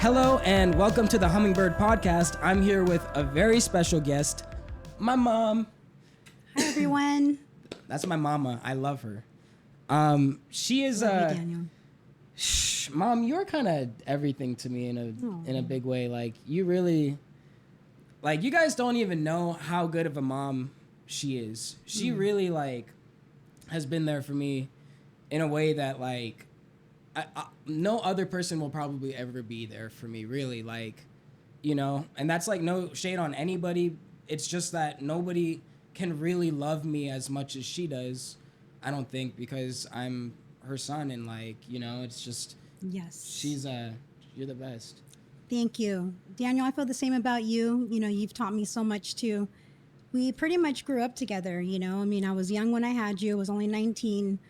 Hello and welcome to the Hummingbird Podcast. I'm here with a very special guest, my mom. Hi, everyone. That's my mama. I love her. She is Daniel. Mom, you're kind of everything to me in a big way. Like you really, like you guys don't even know how good of a mom she is. She really like has been there for me in a way that like no other person will probably ever be there for me, really, like, you know, and that's like no shade on anybody. It's just that nobody can really love me as much as she does, I don't think, because I'm her son, and like, you know, it's just, Yes. You're the best. Thank you. Daniel, I feel the same about you. You know, you've taught me so much too. We pretty much grew up together, you know. I mean, I was young when I had you. I was only 19.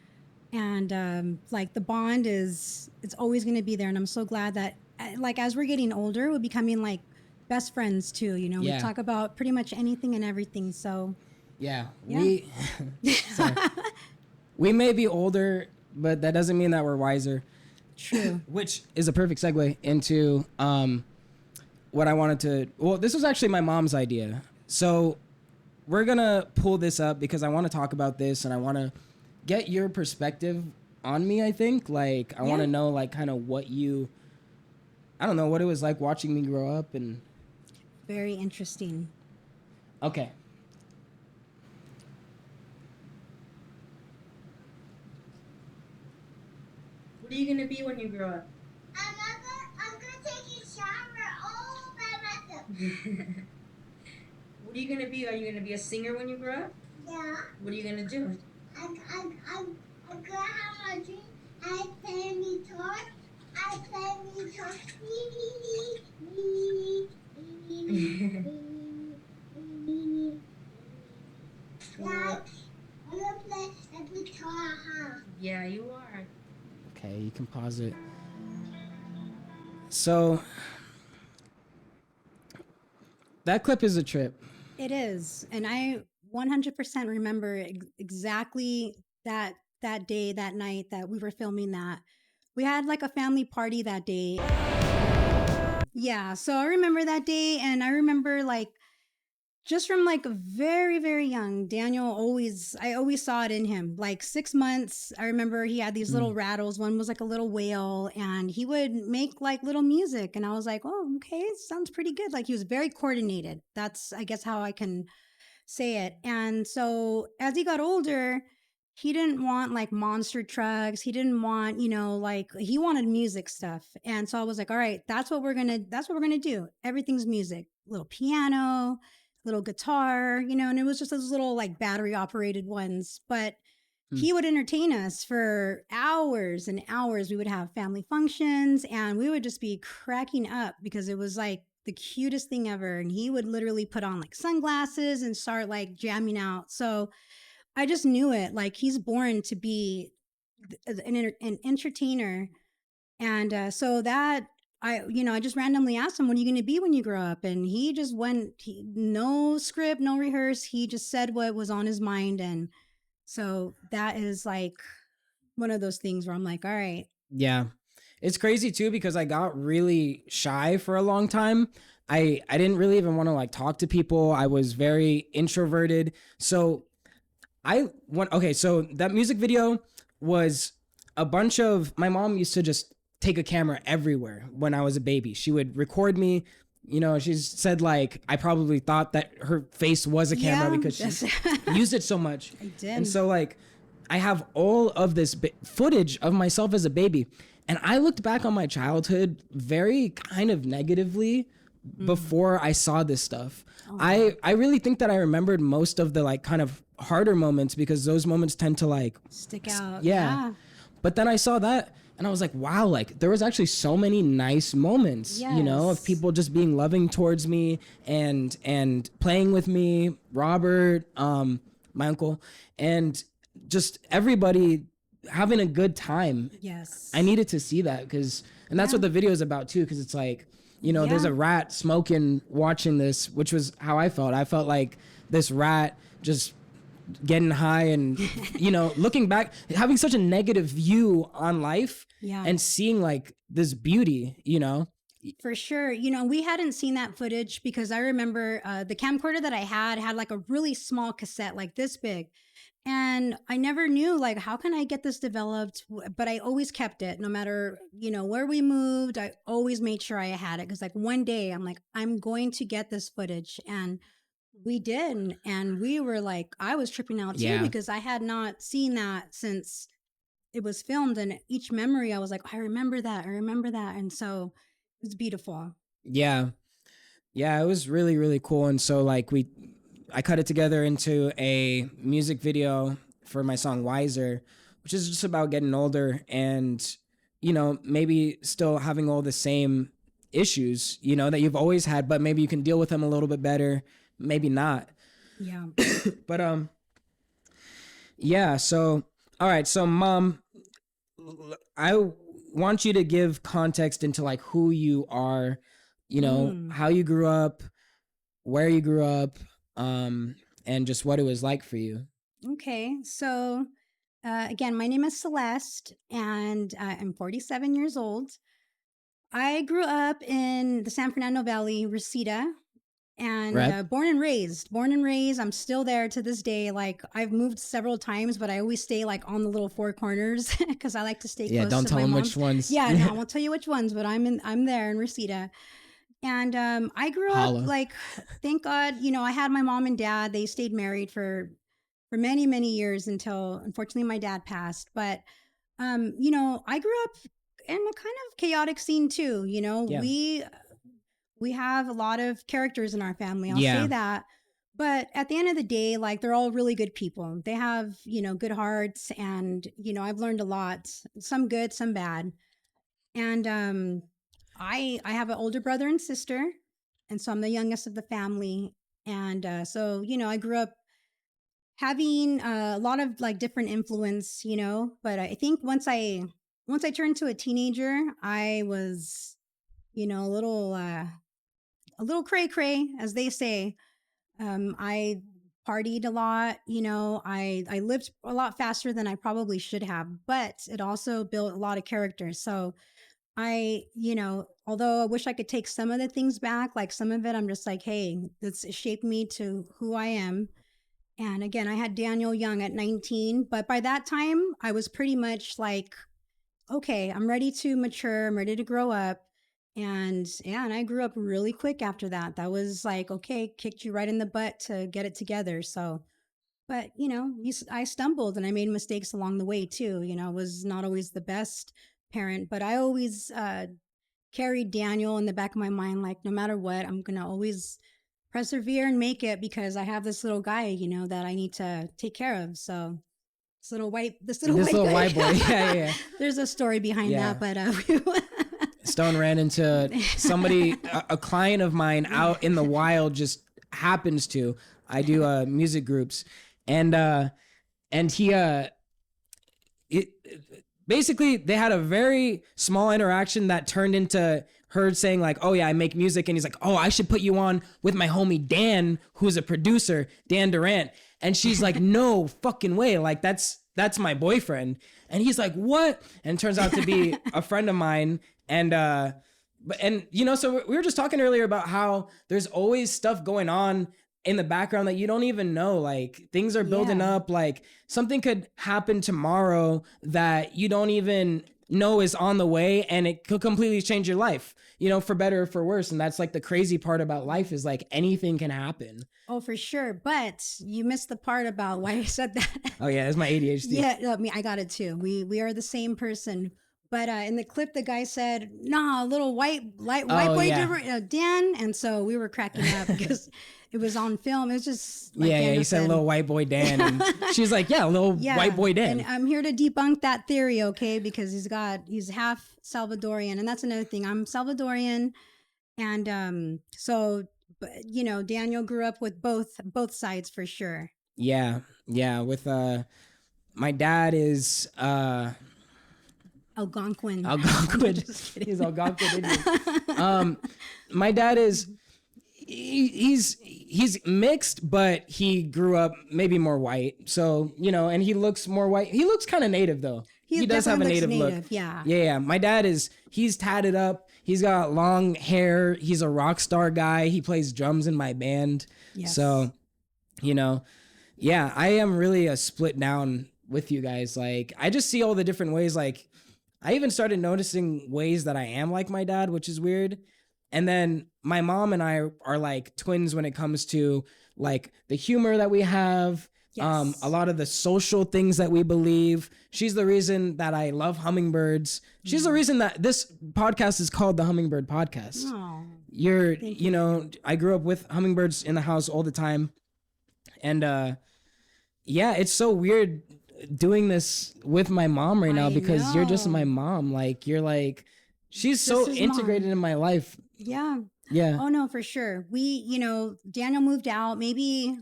And like the bond it's always going to be there. And I'm so glad that like as we're getting older, we're becoming like best friends too. You know, we talk about pretty much anything and everything. So yeah. we we may be older, but that doesn't mean that we're wiser. True. Which is a perfect segue into what I wanted to. Well, this was actually my mom's idea. So we're gonna pull this up because I want to talk about this and I want to get your perspective on me. I think like I want to know like kind of what I don't know what it was like watching me grow up. And very interesting. Okay. What are you gonna be when you grow up? I'm gonna take a shower all by myself. What are you gonna be? Are you gonna be a singer when you grow up? Yeah. What are you gonna do? I'm gonna have a dream. I play guitar. Like, I'm gonna play a guitar, huh? Yeah, you are. Okay, you can pause it. So that clip is a trip. It is. And I 100% remember exactly that day, that night that we were filming that. We had like a family party that day. Yeah, so I remember that day, and I remember like just from like very, very young, Daniel I always saw it in him. Like 6 months, I remember he had these little rattles. One was like a little whale, and he would make like little music. And I was like, oh, okay, sounds pretty good. Like he was very coordinated. That's, I guess, how I can say it. And so as he got older, he didn't want like monster trucks. He didn't want, you know, like he wanted music stuff. And so I was like, all right, that's what we're going to do. Everything's music, little piano, little guitar, you know, and it was just those little like battery operated ones. But he would entertain us for hours and hours. We would have family functions and we would just be cracking up because it was like the cutest thing ever. And he would literally put on like sunglasses and start like jamming out. So I just knew it. Like he's born to be an entertainer. And so that I just randomly asked him, what are you going to be when you grow up? And he just no script, no rehearse. He just said what was on his mind. And so that is like one of those things where I'm like, all right. Yeah. It's crazy too, because I got really shy for a long time. I didn't really even want to like talk to people. I was very introverted. So so that music video was a bunch of, my mom used to just take a camera everywhere when I was a baby. She would record me. You know, she said like, I probably thought that her face was a camera because she used it so much. I did. And so like, I have all of this footage of myself as a baby. And I looked back on my childhood very kind of negatively before I saw this stuff. Oh. I really think that I remembered most of the like kind of harder moments because those moments tend to like stick out. Yeah. But then I saw that and I was like, wow, like there was actually so many nice moments, you know, of people just being loving towards me and playing with me, Robert, my uncle, and just everybody having a good time. Yes. I needed to see that and that's what the video is about too. Cause it's like, you know, there's a rat smoking, watching this, which was how I felt. I felt like this rat just getting high and, you know, looking back, having such a negative view on life and seeing like this beauty, you know? For sure. You know, we hadn't seen that footage because I remember the camcorder that I had like a really small cassette, like this big. And I never knew, like, how can I get this developed? But I always kept it no matter, you know, where we moved. I always made sure I had it because, like, one day I'm like, I'm going to get this footage. And we did. And we were like, I was tripping out too because I had not seen that since it was filmed. And each memory, I was like, I remember that. I remember that. And so it was beautiful. Yeah. Yeah, it was really, really cool. And so like I cut it together into a music video for my song Wiser, which is just about getting older and, you know, maybe still having all the same issues, you know, that you've always had, but maybe you can deal with them a little bit better, maybe not. Yeah. But yeah, so all right, so Mom, I want you to give context into like who you are, you know, how you grew up, where you grew up, and just what it was like for you. Okay. So, again, my name is Celeste, and I'm 47 years old. I grew up in the San Fernando Valley, Reseda, and born and raised. Born and raised. I'm still there to this day. Like, I've moved several times, but I always stay like on the little four corners because I like to stay close to my mom. Yeah, don't tell them which ones. Yeah, no, I won't tell you which ones, but I'm there in Reseda. And I grew up like, thank God, you know, I had my mom and dad. They stayed married for many, many years until unfortunately my dad passed. But you know, I grew up in a kind of chaotic scene too. You know, we have a lot of characters in our family. I'll say that. But at the end of the day, like they're all really good people. They have, you know, good hearts, and you know, I've learned a lot. Some good, some bad. And I have an older brother and sister, and so I'm the youngest of the family. And so, you know, I grew up having a lot of like different influence, you know. But I think once I turned to a teenager, I was, you know, a little cray cray, as they say. I partied a lot, you know. I lived a lot faster than I probably should have, but it also built a lot of character. So you know, although I wish I could take some of the things back, like some of it, I'm just like, hey, it's shaped me to who I am. And again, I had Daniel young at 19, but by that time, I was pretty much like, okay, I'm ready to mature. I'm ready to grow up. And yeah, and I grew up really quick after that. That was like, okay, kicked you right in the butt to get it together. So, but you know, I stumbled and I made mistakes along the way too. You know, I was not always the best parent, but I always carried Daniel in the back of my mind, like no matter what, I'm gonna always persevere and make it because I have this little guy, you know, that I need to take care of. So this little white boy, yeah. There's a story behind that, but Stone ran into somebody, a client of mine out in the wild, just happens to. I do music groups, and he basically they had a very small interaction that turned into her saying like, oh yeah, I make music. And he's like, oh, I should put you on with my homie Dan, who's a producer, Dan Durant. And she's like, no fucking way. Like that's my boyfriend. And he's like, what? And it turns out to be a friend of mine. And you know, so we were just talking earlier about how there's always stuff going on in the background that you don't even know. Like things are building up, like something could happen tomorrow that you don't even know is on the way, and it could completely change your life, you know, for better or for worse. And that's like the crazy part about life, is like anything can happen. Oh, for sure. But you missed the part about why I said that. Oh yeah, that's my ADHD. Yeah, I got it too. We are the same person. But in the clip, the guy said, "Nah, a little white boy, different, Dan." And so we were cracking up because it was on film. It was just like he said, "Little white boy Dan," and she's like, "Yeah, little white boy Dan." And I'm here to debunk that theory, okay? Because he's half Salvadorian, and that's another thing. I'm Salvadorian, and so, you know, Daniel grew up with both sides for sure. Yeah. With my dad is Algonquin. He's Algonquin Indian. My dad is he's mixed, but he grew up maybe more white. So, you know, and he looks more white. He looks kind of native though. he does have a native look. Yeah. My dad he's tatted up. He's got long hair. He's a rock star guy. He plays drums in my band. Yes. So, yeah, I am really a split down with you guys. Like, I just see all the different ways. Like, I even started noticing ways that I am like my dad, which is weird. And then my mom and I are like twins when it comes to like the humor that we have. Yes. A lot of the social things that we believe. She's the reason that I love hummingbirds. She's the reason that this podcast is called the Hummingbird Podcast. Oh, I grew up with hummingbirds in the house all the time. And yeah, it's so weird doing this with my mom right now because you're just my mom. Like, you're like, she's so integrated in my life. Yeah. Yeah. Oh, no, for sure. Daniel moved out maybe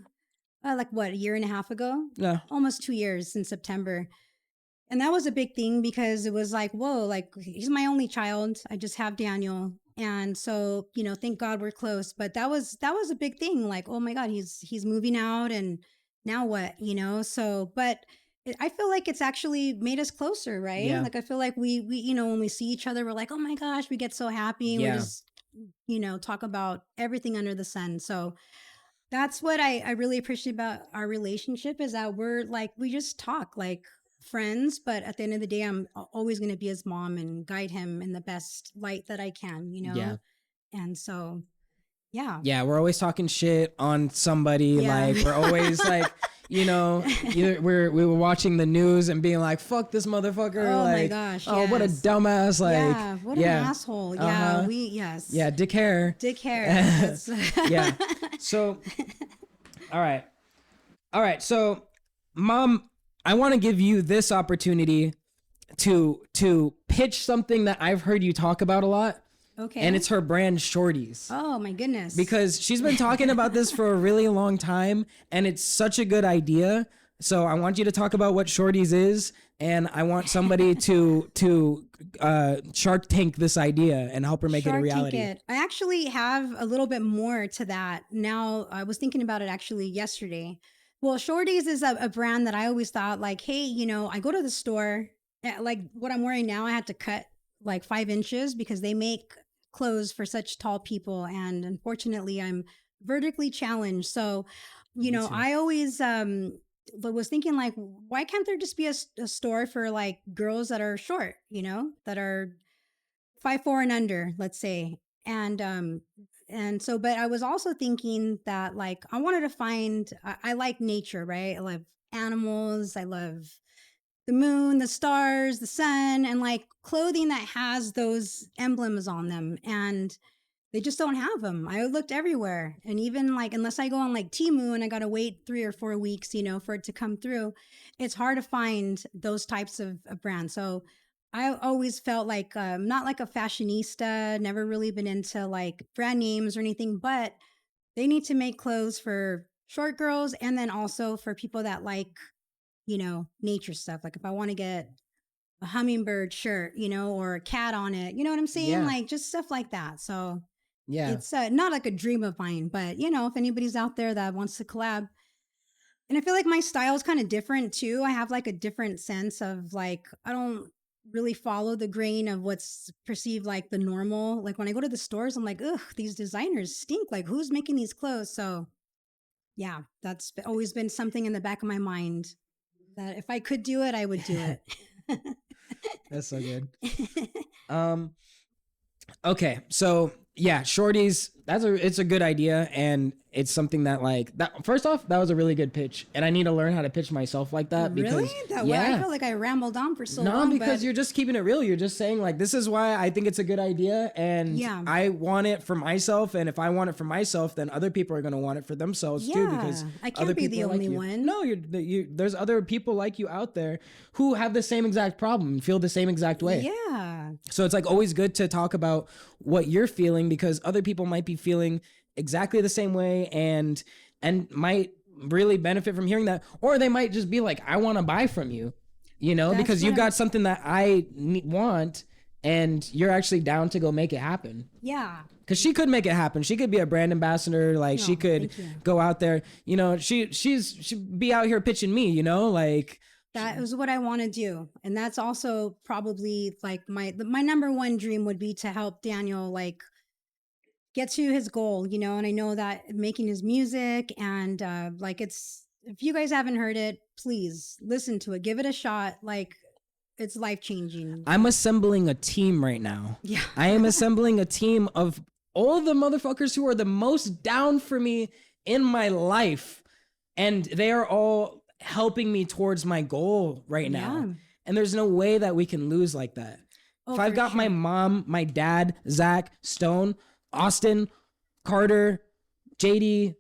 a year and a half ago? Yeah. Almost 2 years in September. And that was a big thing because it was like, whoa, like he's my only child. I just have Daniel. And so, thank God we're close. But that was a big thing. Like, oh my God, he's moving out and now what, So, but I feel like it's actually made us closer, right? Yeah. Like, I feel like we when we see each other, we're like, oh my gosh, we get so happy. And we just, talk about everything under the sun. So that's what I really appreciate about our relationship is that we're like, we just talk like friends, but at the end of the day, I'm always going to be his mom and guide him in the best light that I can, Yeah. And so, yeah. Yeah, we're always talking shit on somebody. Yeah. Like, we're always like, either we were watching the news and being like, fuck this motherfucker. Oh like, my gosh. Oh, what a dumbass. Like, yeah, what an asshole. Yeah, yes. Yeah, dick hair. Dick hair. Yeah. So, all right. So, Mom, I want to give you this opportunity to pitch something that I've heard you talk about a lot. Okay. And it's her brand Shorties. Oh my goodness. Because she's been talking about this for a really long time and it's such a good idea. So I want you to talk about what Shorties is, and I want somebody to Shark Tank this idea and help her make it a reality. I actually have a little bit more to that. Now, I was thinking about it actually yesterday. Well, Shorties is a brand that I always thought like, hey, I go to the store, like what I'm wearing now, I had to cut like 5 inches because they make clothes for such tall people. And unfortunately, I'm vertically challenged. So, I always was thinking like, why can't there just be a store for like girls that are short, that are 5'4" and under, let's say. And so, but I was also thinking that like, I wanted to find, I like nature, right? I love animals. I love the moon, the stars, the sun, and like clothing that has those emblems on them. And they just don't have them. I looked everywhere. And even like, unless I go on like Temu and I got to wait 3 or 4 weeks, for it to come through, it's hard to find those types of brands. So I always felt like, not like a fashionista, never really been into like brand names or anything, but they need to make clothes for short girls. And then also for people that like, nature stuff. Like if I want to get a hummingbird shirt, or a cat on it, you know what I'm saying? Yeah. Like just stuff like that. So Yeah. it's not like a dream of mine, but if anybody's out there that wants to collab. And I feel like my style is kind of different too. I have like a different sense of like, I don't really follow the grain of what's perceived like the normal. Like when I go to the stores, I'm like, ugh, these designers stink. Like who's making these clothes? So yeah, that's always been something in the back of my mind that if I could do it, I would do it. That's so good. Okay, so yeah, Shorties, it's a good idea, and it's something that like that. First off, that was a really good pitch, and I need to learn how to pitch myself like that. Really? Because I feel like I rambled on for so long. No, because you're just keeping it real. You're just saying like, this is why I think it's a good idea, and I want it for myself. And if I want it for myself, then other people are gonna want it for themselves too. Because I can't be the only one. No, there's other people like you out there who have the same exact problem, feel the same exact way. Yeah. So it's like always good to talk about what you're feeling, because other people might be feeling exactly the same way and might really benefit from hearing that, or they might just be like, I want to buy from you, because you've got something that I want and you're actually down to go make it happen. Yeah. Because she could make it happen. She could be a brand ambassador. Like she could go out there, she'd be out here pitching me, like That is what I want to do. And that's also probably like my number one dream would be to help Daniel like get to his goal, you know. And I know that making his music and like it's, if you guys haven't heard it, please listen to it, give it a shot. Like it's life changing. I'm assembling a team right now. Yeah. I am assembling a team of all the motherfuckers who are the most down for me in my life. And they are all helping me towards my goal right now. Yeah. And there's no way that we can lose like that. Oh, If I've for got my sure. mom, my dad, Zach, Stone, Austin, Carter, JD,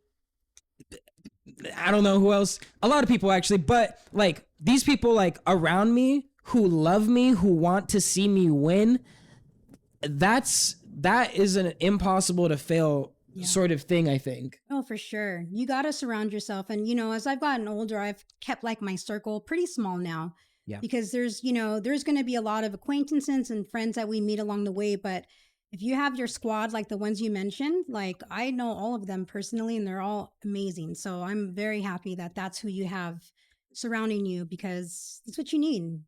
I don't know who else, a lot of people actually, but like these people like around me who love me, who want to see me win, that is an impossible to fail sort of thing, I think. Oh, for sure. You got to surround yourself. And, you know, as I've gotten older, I've kept like my circle pretty small now. Yeah. Because there's, you know, there's going to be a lot of acquaintances and friends that we meet along the way. But if you have your squad, like the ones you mentioned, like I know all of them personally and they're all amazing. So I'm very happy that that's who you have surrounding you because that's what you need.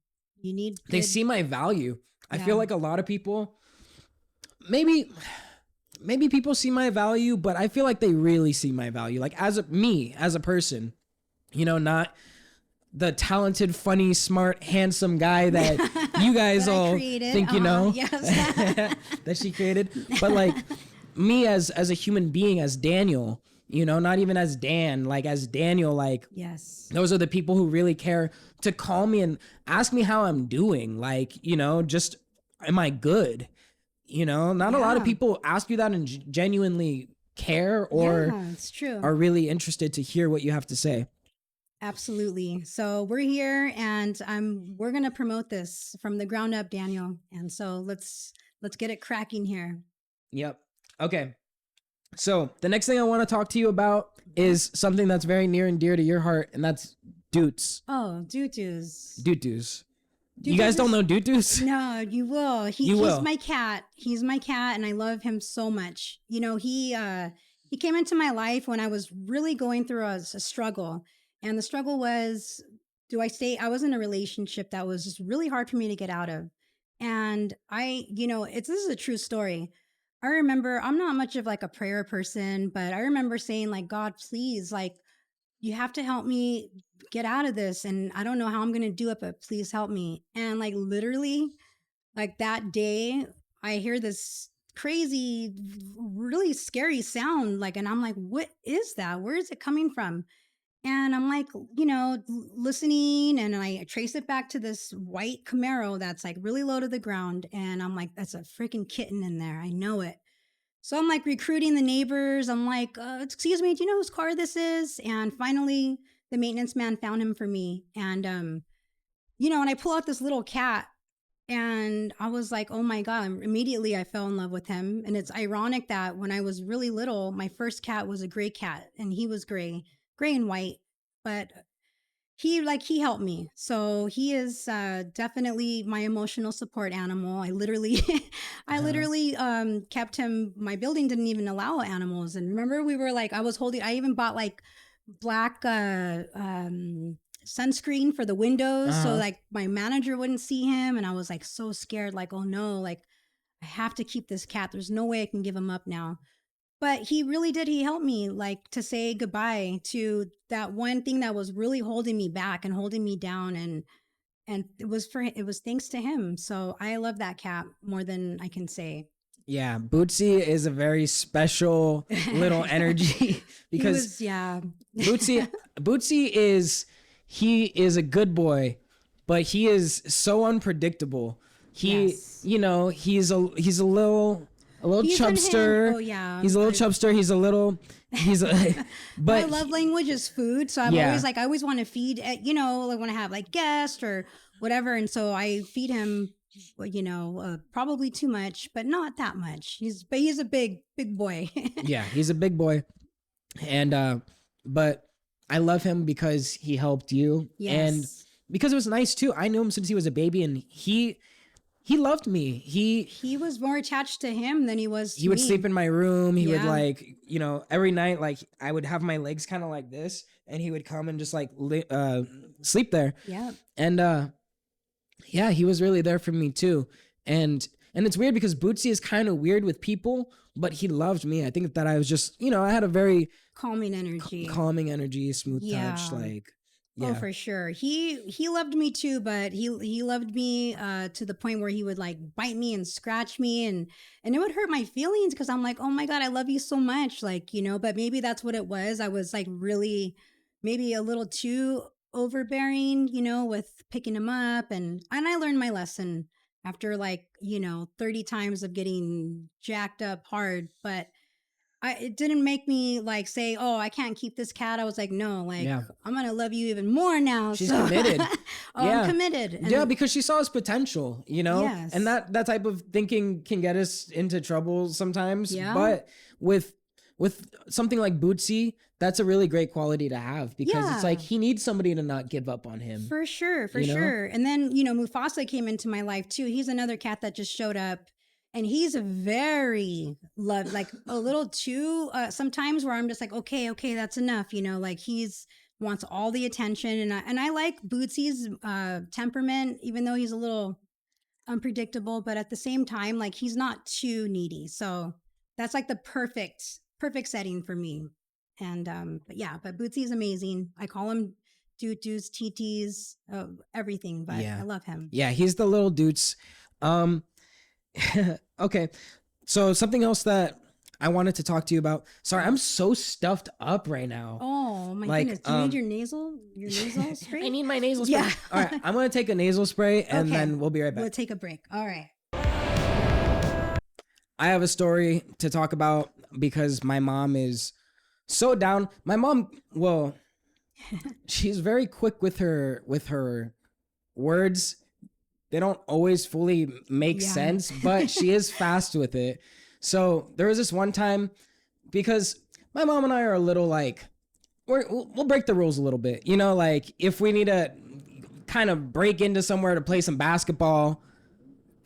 You need. They good- see my value. I Yeah. feel like a lot of people, maybe people see my value, but I feel like they really see my value. Like as a person, you know, not the talented, funny, smart, handsome guy that you guys that I all created. think you know Yes. that she created. But like me as a human being, as Daniel, you know, not even as Dan, like as Daniel, like Yes. those are the people who really care to call me and ask me how I'm doing. Like, you know, just, am I good? You know, not a lot of Yeah. people ask you that and genuinely care or Yeah, it's true. are really interested to hear what you have to say. Absolutely. So we're here and we're going to promote this from the ground up, Daniel. And so let's get it cracking here. Yep. Okay. So the next thing I want to talk to you about is something that's very near and dear to your heart, and that's doots. Oh, Dootus. Doot-doos. You Dootus guys don't is- know doot-doos? No, you will. You will. He's my cat. He's my cat and I love him so much. You know, he came into my life when I was really going through a struggle. And the struggle was, I was in a relationship that was just really hard for me to get out of. And this is a true story. I remember, I'm not much of like a prayer person, but I remember saying like, God, please, like, you have to help me get out of this. And I don't know how I'm going to do it, but please help me. And like, literally, like that day, I hear this crazy, really scary sound. Like, and I'm like, what is that? Where is it coming from? And I'm like, you know, listening and I trace it back to this white Camaro that's like really low to the ground. And I'm like, that's a freaking kitten in there. I know it. So I'm like recruiting the neighbors. I'm like, excuse me, do you know whose car this is? And finally, the maintenance man found him for me. And, and I pull out this little cat and I was like, oh my God, immediately I fell in love with him. And it's ironic that when I was really little, my first cat was a gray cat and he was gray and white, but he helped me. So he is definitely my emotional support animal. I literally kept him. My building didn't even allow animals. And remember I even bought like black sunscreen for the windows. So like my manager wouldn't see him. And I was like so scared, like, oh no, like I have to keep this cat. There's no way I can give him up now. But he really did. He helped me like to say goodbye to that one thing that was really holding me back and holding me down. And it was thanks to him. So I love that cat more than I can say. Yeah, Bootsy is a very special little energy because Bootsy is a good boy, but he is so unpredictable. He's a little He's chubster. Oh yeah. He's a little chubster. But my love language is food. So I'm always like, I always want to feed, like when I have like guests or whatever. And so I feed him, probably too much, but not that much. He's a big boy. yeah, he's a big boy. And, but I love him because he helped you. Yes. And because it was nice too. I knew him since he was a baby and he he loved me. He was more attached to him than he was to He would me. sleep in my room. He would Yeah. like, every night, like I would have my legs kind of like this, and he would come and just like sleep there. Yeah. And yeah, he was really there for me too. And it's weird because Bootsy is kind of weird with people, but he loved me. I think that I was just, I had a very Calming energy. calming energy, smooth touch, Yeah. like Oh, yeah. for sure. He loved me too, but he loved me to the point where he would like bite me and scratch me, and it would hurt my feelings because I'm like, oh my God, I love you so much, like, but maybe that's what it was. I was like really maybe a little too overbearing, with picking him up, and I learned my lesson after like 30 times of getting jacked up hard, but it didn't make me like say, oh, I can't keep this cat. I was like, no, like Yeah. I'm going to love you even more now. She's so- committed. Oh, Yeah. I'm committed. And Yeah, because she saw his potential, Yes. and that type of thinking can get us into trouble sometimes. Yeah. But with something like Bootsy, that's a really great quality to have, because it's Yeah. like he needs somebody to not give up on him. For sure, for You know? sure. And then, Mufasa came into my life too. He's another cat that just showed up. And he's very loved, like a little too, sometimes where I'm just like, okay, that's enough. Like he's wants all the attention. And I like Bootsy's temperament, even though he's a little unpredictable, but at the same time, like he's not too needy. So that's like the perfect setting for me. And, but Bootsy is amazing. I call him Doots, TTs, everything, but Yeah. I love him. Yeah, he's the little dudes. Okay, so something else that I wanted to talk to you about. Sorry, I'm so stuffed up right now. Oh my Like, goodness! Do you need your nasal spray? I need my nasal spray. Yeah. All right, I'm gonna take a nasal spray and Okay. then we'll be right back. We'll take a break. All right. I have a story to talk about because my mom is so down. My mom, well, she's very quick with her words. They don't always fully make Yeah. sense, but she is fast with it. So there was this one time, because my mom and I are a little like, we'll break the rules a little bit. Like if we need to kind of break into somewhere to play some basketball,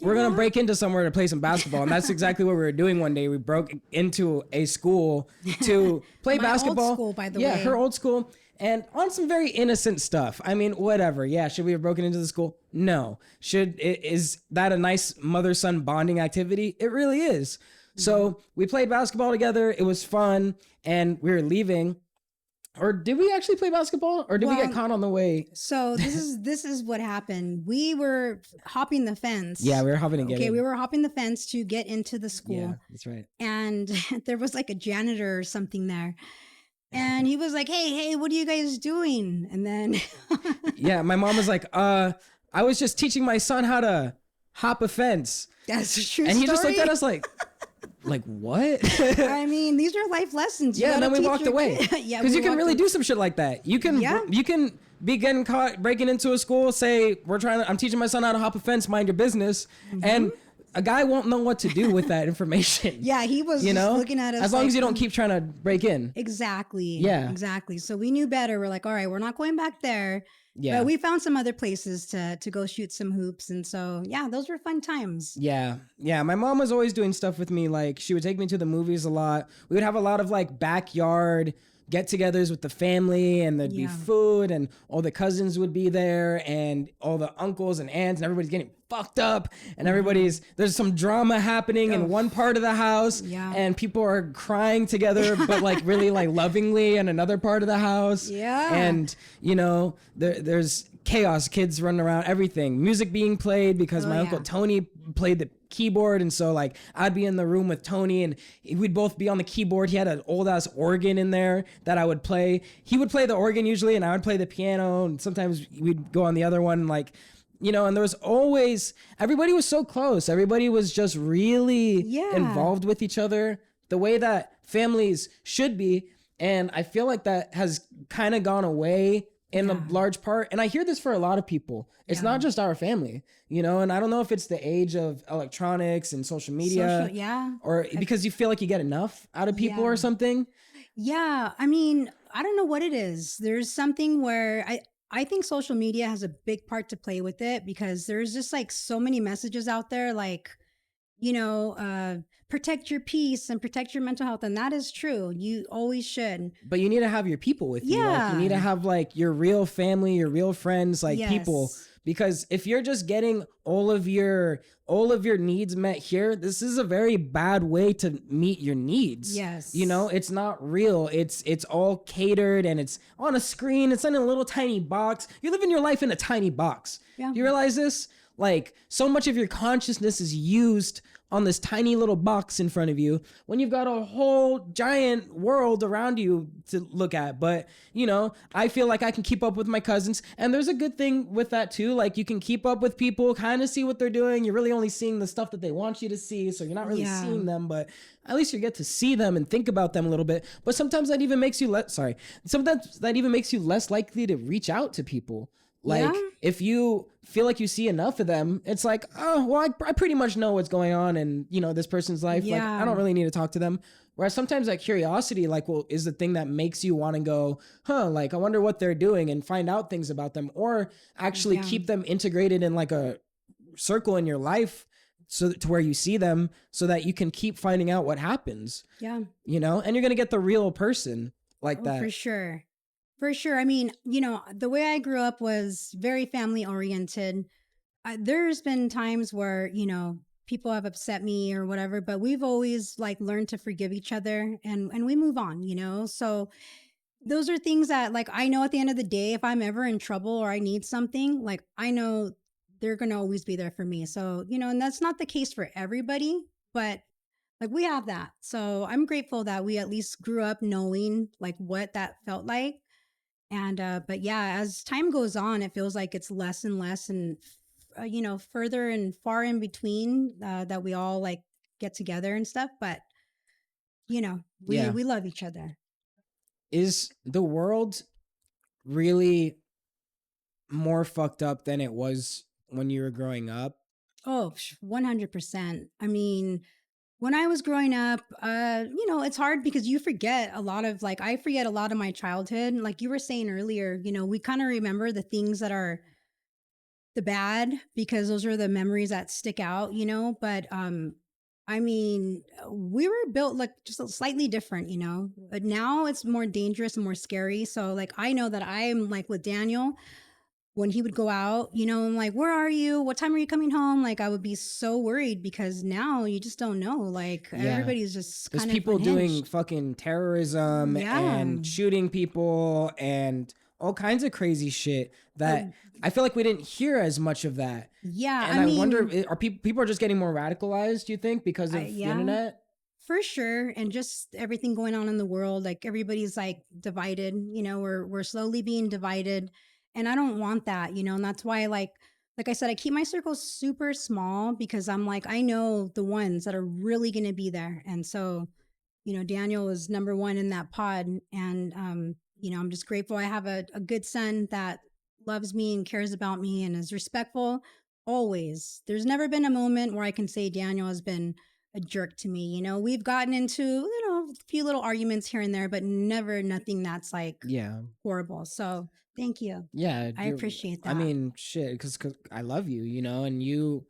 we're going to break into somewhere to play some basketball. And that's exactly what we were doing one day. We broke into a school to play My old basketball. school, by the yeah, way. her old school. And on some very innocent stuff. I mean, whatever. Yeah, should we have broken into the school? No. Is that a nice mother-son bonding activity? It really is. So we played basketball together. It was fun. And we were leaving. Or did we actually play basketball? Or did we get Well, caught on the way? So this is what happened. We were hopping the fence. Yeah, we were hopping to get Okay, in. we were hopping the fence to get into the school. Yeah, that's right. And there was like a janitor or something there. And he was like, hey, what are you guys doing? And then Yeah, my mom was like, I was just teaching my son how to hop a fence. that's a true And he just looked story. at us like what? I mean, these are life lessons. You Yeah, and gotta then we teach walked your away. kid- yeah, Because we you can walked really away. do some shit like that. You can Yeah. be getting caught breaking into a school, say, I'm teaching my son how to hop a fence, mind your business. And a guy won't know what to do with that information. Yeah, he was You just know? looking at us. As long like, as you don't keep trying to break in. Exactly. Yeah. Exactly. So we knew better. We're like, all right, we're not going back there. Yeah. But we found some other places to go shoot some hoops. And so, yeah, those were fun times. Yeah. Yeah. My mom was always doing stuff with me. Like she would take me to the movies a lot. We would have a lot of like backyard get-togethers with the family, and there'd be Yeah. food, and all the cousins would be there, and all the uncles and aunts, and everybody's getting fucked up, and there's some drama happening in one part of the house, Yeah. and people are crying together, but like really like lovingly in another part of the house. Yeah. And there's chaos, kids running around, everything, music being played because my uncle yeah. Tony played the keyboard, and so like I'd be in the room with Tony and we'd both be on the keyboard. He had an old ass organ in there that I would play. He would play the organ usually and I would play the piano, and sometimes we'd go on the other one, like, and there was always, everybody was so close. Everybody was just really Yeah. involved with each other the way that families should be. And I feel like that has kind of gone away in a large part. And I hear this for a lot of people. It's not just our family, and I don't know if it's the age of electronics and social media, Yeah. or because you feel like you get enough out of people Yeah. or something. Yeah. I mean, I don't know what it is. There's something where I think social media has a big part to play with it because there's just like so many messages out there, like, protect your peace and protect your mental health. And that is true. You always should. But you need to have your people with you. Like, you need to Yeah. have like your real family, your real friends, like people. Yes. Because if you're just getting all of your needs met here, this is a very bad way to meet your needs. Yes. It's not real. It's all catered and it's on a screen. It's in a little tiny box. You're living your life in a tiny box. Yeah. You realize this? Like, so much of your consciousness is used on this tiny little box in front of you when you've got a whole giant world around you to look at. But, I feel like I can keep up with my cousins, and there's a good thing with that too. Like, you can keep up with people, kind of see what they're doing. You're really only seeing the stuff that they want you to see, so you're not really seeing them, but at least you get to see them and think about them a little bit. But sometimes that even makes you less likely to reach out to people. Like, if you feel like you see enough of them, it's like, oh, well, I pretty much know what's going on in, this person's life. Like, I don't really need to talk to them. Whereas sometimes that curiosity, like, well, is the thing that makes you want to go, like, I wonder what they're doing and find out things about them, or actually keep them integrated in like a circle in your life so to where you see them so that you can keep finding out what happens. Yeah. And you're going to get the real person like that. For sure. For sure. I mean, the way I grew up was very family oriented. There's been times where, people have upset me or whatever, but we've always like learned to forgive each other and we move on. So those are things that like, I know at the end of the day, if I'm ever in trouble or I need something, like I know they're going to always be there for me. So, and that's not the case for everybody, but like we have that. So I'm grateful that we at least grew up knowing like what that felt like. And, but yeah, as time goes on, it feels like it's less and less and, further and far in between that we all like get together and stuff. But, we love each other. Is the world really more fucked up than it was when you were growing up? Oh, 100%. I mean, when I was growing up, it's hard because you forget a lot of I forget a lot of my childhood. Like you were saying earlier, we kind of remember the things that are the bad because those are the memories that stick out, but I mean, we were built like just slightly different, but now it's more dangerous and more scary. So like, I know that I'm like with Daniel, when he would go out, I'm like, where are you? What time are you coming home? Like, I would be so worried because now you just don't know. Like, everybody's just there's kind of people unhinged. doing fucking terrorism and shooting people and all kinds of crazy shit that I feel like we didn't hear as much of that. Yeah. And I wonder, are people are just getting more radicalized, do you think, because of the internet? For sure. And just everything going on in the world. Like, everybody's like divided, we're slowly being divided. And I don't want that, and that's why like I said, I keep my circles super small because I'm like, I know the ones that are really going to be there. And so, Daniel is number one in that pod. And, I'm just grateful I have a good son that loves me and cares about me and is respectful always. There's never been a moment where I can say Daniel has been a jerk to me. We've gotten into, a few little arguments here and there, but never nothing that's like horrible. So thank you. Yeah. I appreciate that. I mean, shit, because I love you, and you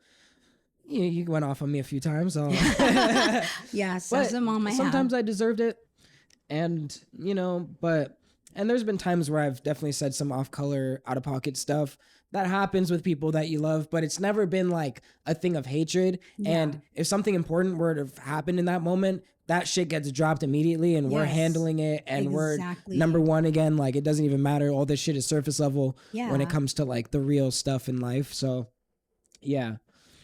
went off on me a few times. Yes, as a mom, sometimes I deserved it. And, and there's been times where I've definitely said some off color, out of pocket stuff that happens with people that you love, but it's never been like a thing of hatred. Yeah. And if something important were to happen in that moment, that shit gets dropped immediately and we're handling it and we're number one again. Like, it doesn't even matter. All this shit is surface level when it comes to like the real stuff in life. So yeah.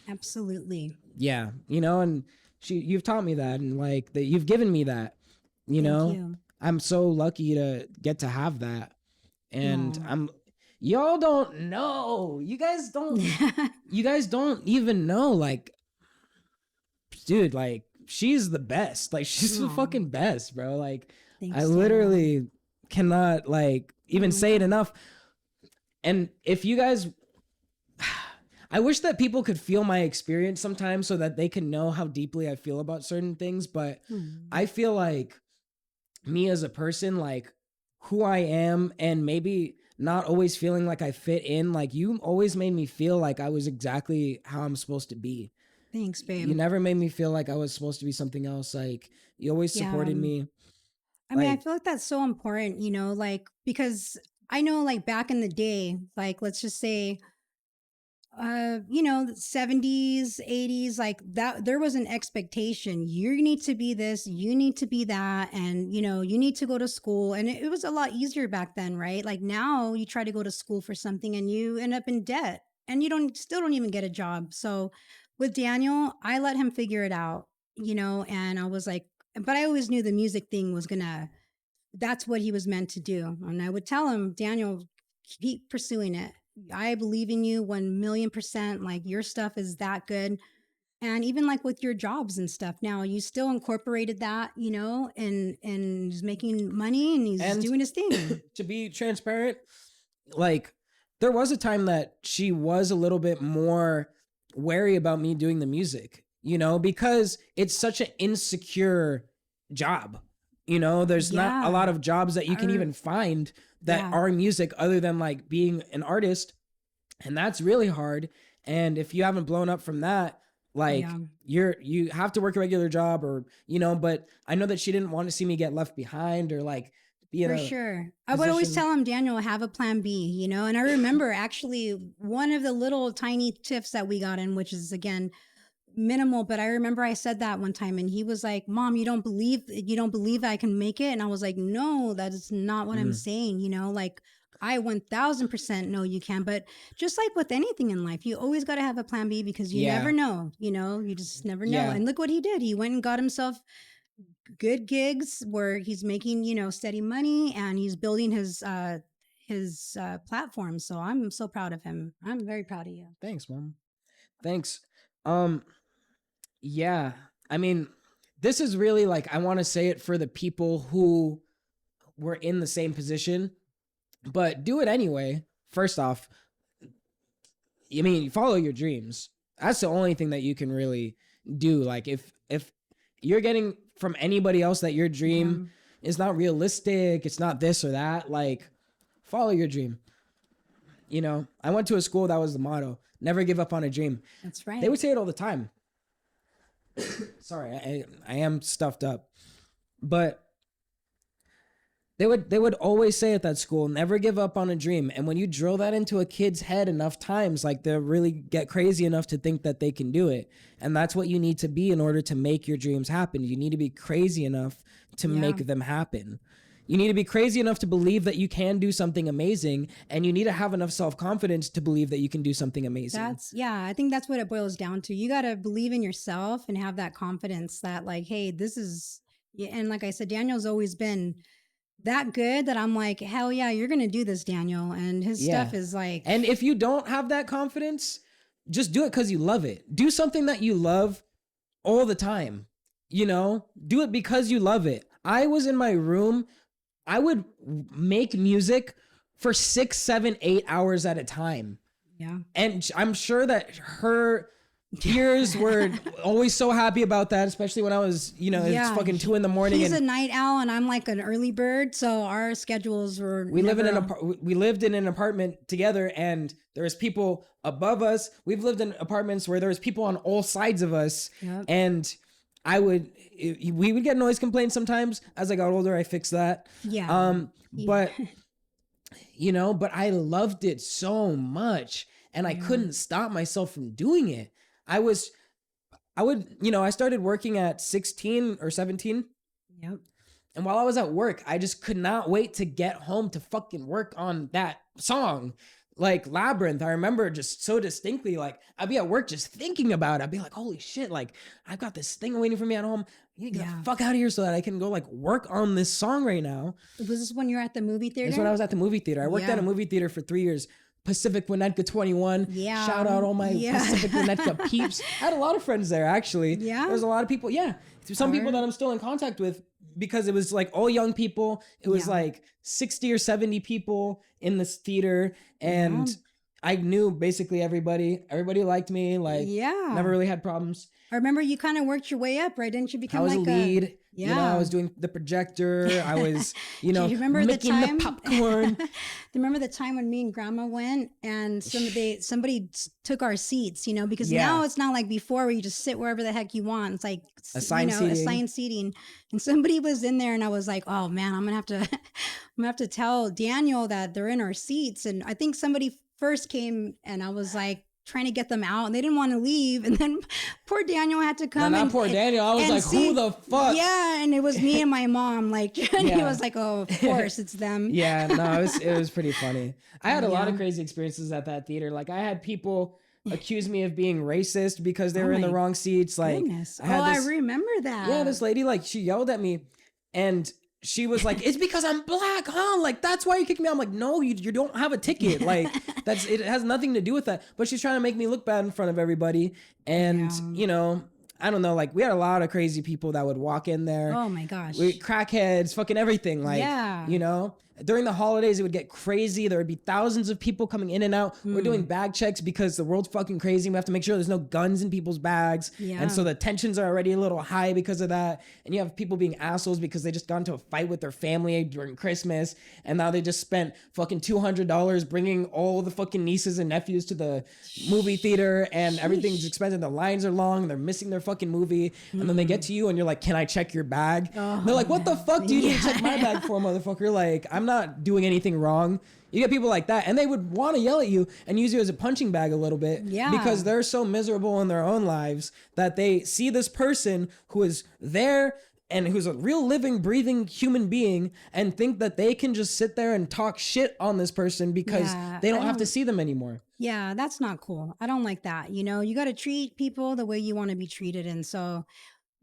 Absolutely. Yeah. And you've taught me that, and like that you've given me that, Thank you. I'm so lucky to get to have that. And y'all don't know. You guys don't even know, like, dude, like, she's the best. Like, she's the fucking best, bro. Like, thanks, I literally cannot like even say it enough. And if you guys, I wish that people could feel my experience sometimes so that they can know how deeply I feel about certain things. But I feel like me as a person, like who I am, and maybe not always feeling like I fit in. Like you always made me feel like I was exactly how I'm supposed to be. Thanks, babe. You never made me feel like I was supposed to be something else. Like you always supported me. I mean, I Like- feel like that's so important, you know, like because I know like back in the day, like let's just say you know, the 70s, 80s, like that there was an expectation. You need to be this, you need to be that, and you know, you need to go to school. And it was a lot easier back then, right? Like now you try to go to school for something and you end up in debt and you don't even get a job. So with Daniel, I let him figure it out, you know, and I was like, but I always knew the music thing was gonna that's what he was meant to do. And I would tell him, Daniel, keep pursuing it. I believe in you 1,000,000%. Like your stuff is that good. And even like with your jobs and stuff now, you still incorporated that, you know, and he's making money and he's doing his thing. To be transparent, like there was a time that she was a little bit more wary about me doing the music, you know, because it's such an insecure job. You know, there's not a lot of jobs that you can even find that are music other than like being an artist. And that's really hard. And if you haven't blown up from that, like you have to work a regular job or, you know, but I know that she didn't want to see me get left behind or like be in For a sure. I would always tell him, Daniel, have a plan B, you know? And I remember actually one of the little tiny tiffs that we got in, which is again, minimal, but I remember I said that one time and he was like, Mom, you don't believe I can make it? And I was like, no, that is not what I'm saying. You know, like I 1,000% know you can, but just like with anything in life, you always got to have a plan B because you never know, you know, you just never know. And look what he did. He went and got himself good gigs where he's making, you know, steady money and he's building his platform. So I'm so proud of him. I'm very proud of you. Thanks, Mom. Thanks. Yeah, I mean, this is really like, I want to say it for the people who were in the same position, but do it anyway. First off, I mean, you follow your dreams. That's the only thing that you can really do. Like if you're getting from anybody else that your dream is not realistic, it's not this or that, like follow your dream. You know, I went to a school that was the motto, never give up on a dream. That's right. They would say it all the time. Sorry, I am stuffed up. But they would always say at that school, never give up on a dream. And when you drill that into a kid's head enough times, like they'll really get crazy enough to think that they can do it. And that's what you need to be in order to make your dreams happen. You need to be crazy enough to make them happen. You need to be crazy enough to believe that you can do something amazing, and you need to have enough self-confidence to believe that you can do something amazing. I think that's what it boils down to. You got to believe in yourself and have that confidence that like, hey, this is, and like I said, Daniel's always been that good that I'm like, hell yeah, you're going to do this, Daniel. And his stuff is like. And if you don't have that confidence, just do it because you love it. Do something that you love all the time. You know, do it because you love it. I was in my room. I would make music for 6, 7, 8 hours at a time. Yeah. And I'm sure that her peers were always so happy about that, especially when I was, you know, it's fucking 2 a.m. He's a night owl and I'm like an early bird. So our schedules were. We lived in an apartment together and there was people above us. We've lived in apartments where there was people on all sides of us. Yep. And we would get noise complaints sometimes. As I got older, I fixed that. Yeah. But you know, but I loved it so much and I couldn't stop myself from doing it. I started working at 16 or 17. Yep. And while I was at work, I just could not wait to get home to fucking work on that song. Like Labyrinth, I remember just so distinctly, like I'd be at work just thinking about it. I'd be like, holy shit, like I've got this thing waiting for me at home. You need to get the fuck out of here so that I can go like work on this song right now. Was this when you were at the movie theater? That's when I was at the movie theater. I worked at a movie theater for 3 years. Pacific Winnetka 21. Yeah. Shout out all my Pacific Winnetka peeps. I had a lot of friends there actually. Yeah. There's a lot of people. Yeah. Some people that I'm still in contact with because it was like all young people. It was like 60 or 70 people in this theater. And I knew basically everybody. Everybody liked me. Like, Yeah. never really had problems. I remember you kind of worked your way up, right? Didn't you become I was like a lead. Yeah. You know, I was doing the projector. I was, you know, Do you remember making the popcorn. Do you remember the time when me and Grandma went and somebody took our seats, you know, because now it's not like before where you just sit wherever the heck you want. It's like, assigned seating. And somebody was in there and I was like, oh man, I'm gonna have to tell Daniel that they're in our seats. And I think somebody first came and I was like, trying to get them out and they didn't want to leave. And then poor Daniel had to come. Poor Daniel. I was like, who the fuck? Yeah. And it was me and my mom. Like, and he was like, oh, of course it's them. Yeah, no, it was pretty funny. I had a lot of crazy experiences at that theater. Like I had people accuse me of being racist because they were in the wrong seats. Like, I remember that. Yeah, this lady, like she yelled at me and she was like, it's because I'm black, huh? Like, that's why you kicked me out. I'm like, no, you don't have a ticket. Like, it has nothing to do with that. But she's trying to make me look bad in front of everybody. And, you know, I don't know, like, we had a lot of crazy people that would walk in there. Oh my gosh. Crackheads, fucking everything. Like, you know, during the holidays, it would get crazy. There would be thousands of people coming in and out. We're doing bag checks because the world's fucking crazy. We have to make sure there's no guns in people's bags. Yeah. And so the tensions are already a little high because of that. And you have people being assholes because they just got into a fight with their family during Christmas. And now they just spent fucking $200 bringing all the fucking nieces and nephews to the movie theater. And everything's expensive. The lines are long. And they're missing their fucking movie. And then they get to you and you're like, can I check your bag? And they're like, what the fuck do you need to check my bag for, motherfucker? Like, I'm not doing anything wrong. You get people like that and they would want to yell at you and use you as a punching bag a little bit because they're so miserable in their own lives that they see this person who is there and who's a real living, breathing human being and think that they can just sit there and talk shit on this person because they don't have to see them anymore. Yeah, that's not cool. I don't like that. You know, you got to treat people the way you want to be treated. And so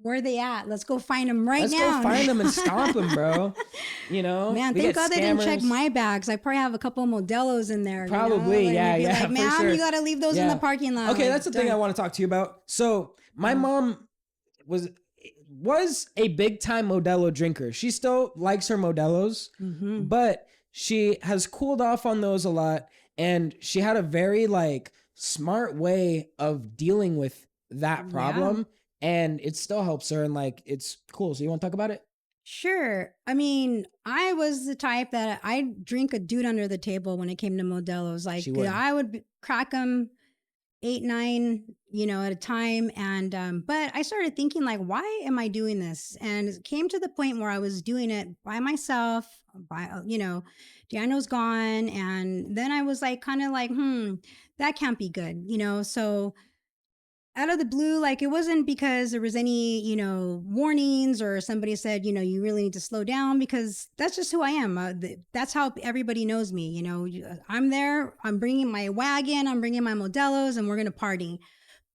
where are they at? Let's go find them now. Let's go find them and stomp them, bro. You know? Man, thank God they didn't check my bags. I probably have a couple of Modelos in there. Probably, you know? Like, ma'am, sure. You got to leave those in the parking lot. Okay, like, that's the thing I want to talk to you about. So my mom was a big time Modelo drinker. She still likes her Modelos, but she has cooled off on those a lot. And she had a very like smart way of dealing with that problem. And it still helps her and like, it's cool. So you want to talk about it? Sure. I mean, I was the type that I drink a dude under the table when it came to Modelos. Like I would crack them 8, 9, you know, at a time. And, but I started thinking like, why am I doing this? And it came to the point where I was doing it by myself, you know, Daniel's gone. And then I was like, kind of like, that can't be good, you know? So out of the blue, like it wasn't because there was any, you know, warnings or somebody said, you know, you really need to slow down because that's just who I am. That's how everybody knows me. You know, I'm there, I'm bringing my wagon, I'm bringing my Modelos and we're going to party.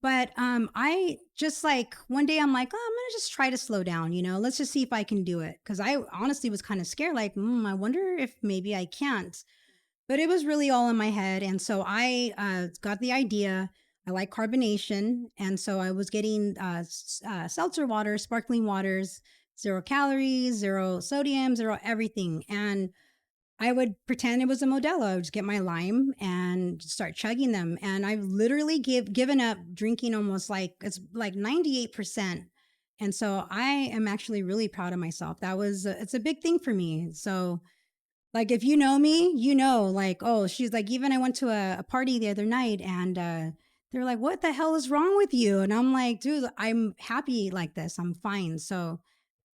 But I just like one day I'm like, oh, I'm going to just try to slow down, you know, let's just see if I can do it. Cause I honestly was kind of scared, like, I wonder if maybe I can't. But it was really all in my head. And so I got the idea. I like carbonation. And so I was getting seltzer water, sparkling waters, 0 calories, 0 sodium, 0 everything. And I would pretend it was a Modelo. I would just get my lime and start chugging them. And I've literally given up drinking almost like, it's like 98%. And so I am actually really proud of myself. It's a big thing for me. So like, if you know me, you know, like, oh, she's like, even I went to a party the other night and they're like, what the hell is wrong with you? And I'm like, dude, I'm happy like this. I'm fine. So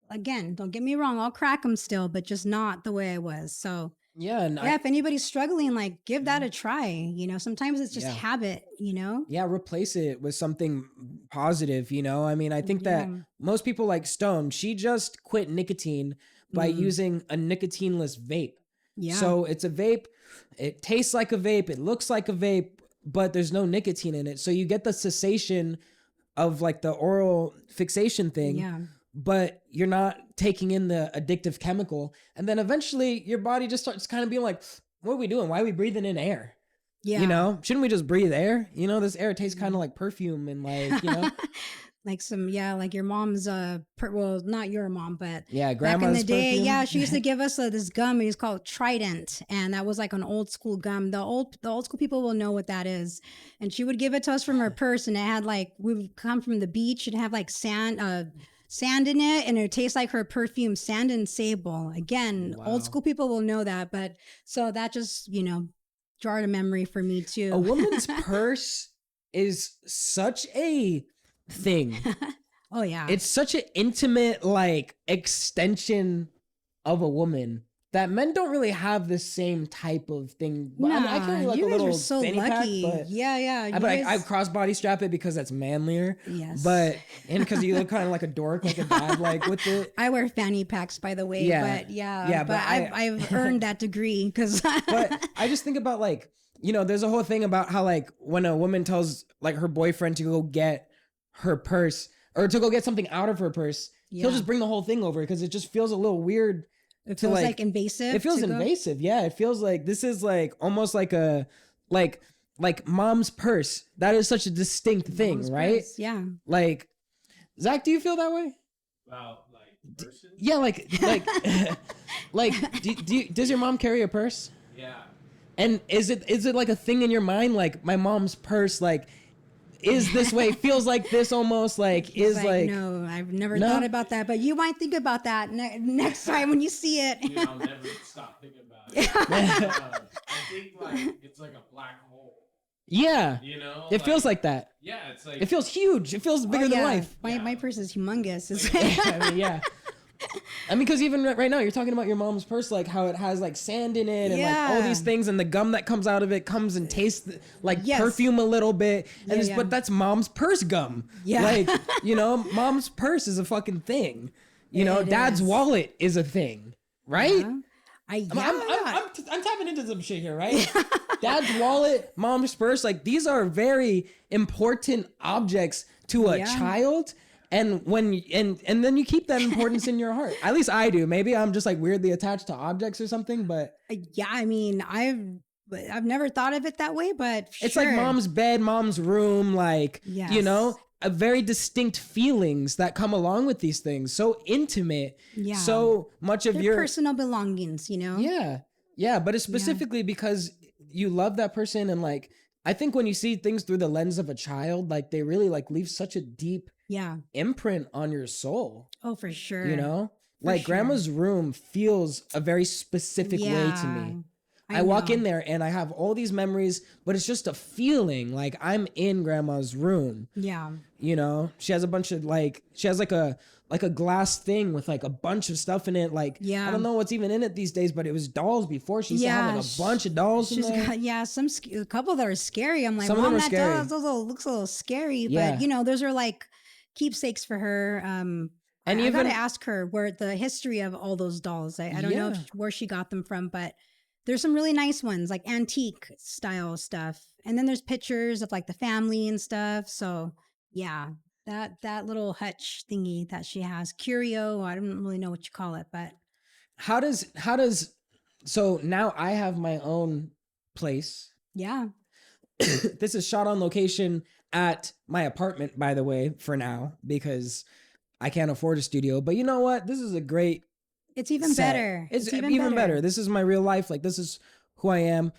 again, don't get me wrong. I'll crack them still, but just not the way I was. So yeah. If anybody's struggling, like give that a try. You know, sometimes it's just habit, you know? Yeah. Replace it with something positive. You know, I mean, I think that most people like Stone, she just quit nicotine by using a nicotineless vape. Yeah. So it's a vape. It tastes like a vape. It looks like a vape, but there's no nicotine in it. So you get the cessation of like the oral fixation thing, but you're not taking in the addictive chemical. And then eventually your body just starts kind of being like, what are we doing? Why are we breathing in air? Yeah. You know, shouldn't we just breathe air? You know, this air tastes kind of like perfume and like, you know. like some, like your mom's well, not your mom, but Yeah, back in grandma's the day, perfume. she used to give us this gum. It was called Trident, and that was like an old school gum. The old school people will know what that is. And she would give it to us from her purse, and it had like, we would come from the beach and have like sand in it, and it would taste like her perfume, Sand and Sable. Again, Wow. old school people will know that, but so that just jarred a memory for me too. A woman's purse is such a thing. Oh yeah, It's such an intimate like extension of a woman that men don't really have the same type of thing. But I carry like you a guys little are so fanny lucky. pack, but Yeah. I crossbody strap it because that's manlier. Yes. But and because you look kind of like a dork, like a dad, like with it. I wear fanny packs, by the way. Yeah. But but I've earned that degree because. But I just think about like, there's a whole thing about how like when a woman tells like her boyfriend to go get her purse or to go get something out of her purse, he'll just bring the whole thing over because it just feels a little weird. It feels like invasive. It feels invasive. Yeah. It feels like this is like almost like a like mom's purse. That is such a distinct thing, Mom's right? purse, yeah. Like, Zach, do you feel that way? About like person? Yeah, like does your mom carry a purse? Yeah. And is it like a thing in your mind? Like my mom's purse, like is this way? Feels like this almost like He's is like no, I've never thought about that, but you might think about that next time when you see it. Dude, I'll never stop thinking about it. I think like it's like a black hole. Yeah. It feels like that. Yeah, it's like It feels huge. It feels bigger than life. My purse is humongous. I mean, yeah. I mean, because even right now, you're talking about your mom's purse, like how it has like sand in it and like all these things, and the gum that comes out of it comes and tastes like perfume a little bit. And but that's mom's purse gum. Yeah. Like, mom's purse is a fucking thing. Dad's wallet is a thing, right? I'm tapping into some shit here, right? Dad's wallet, mom's purse, like these are very important objects to a child. And and then you keep that importance in your heart. At least I do. Maybe I'm just like weirdly attached to objects or something, but I mean, I've never thought of it that way, but it's like mom's bed, mom's room, like a very distinct feelings that come along with these things. So intimate. Yeah. So much of your personal belongings, Yeah. Yeah. But it's specifically because you love that person. And like, I think when you see things through the lens of a child, like they really like leave such a deep imprint on your soul. Oh, for sure. Like grandma's room feels a very specific way to me. I walk in there and I have all these memories, but it's just a feeling like I'm in grandma's room. Yeah. She has a bunch of she has like a glass thing with like a bunch of stuff in it. Like, I don't know what's even in it these days, but it was dolls before. She used to have like a bunch of dolls in there. Got, a couple that are scary. I'm like, some Mom, of them are scary. Doll looks a little scary, but those are like keepsakes for her. And I gotta ask her where the history of all those dolls. I don't know where she got them from, but there's some really nice ones, like antique style stuff. And then there's pictures of like the family and stuff. So that little hutch thingy that she has, curio, I don't really know what you call it, but how does so now I have my own place. Yeah. This is shot on location at my apartment, by the way, for now, because I can't afford a studio. But you know what? This is a great It's even set. better. It's even better. This is my real life. Like, this is who I am.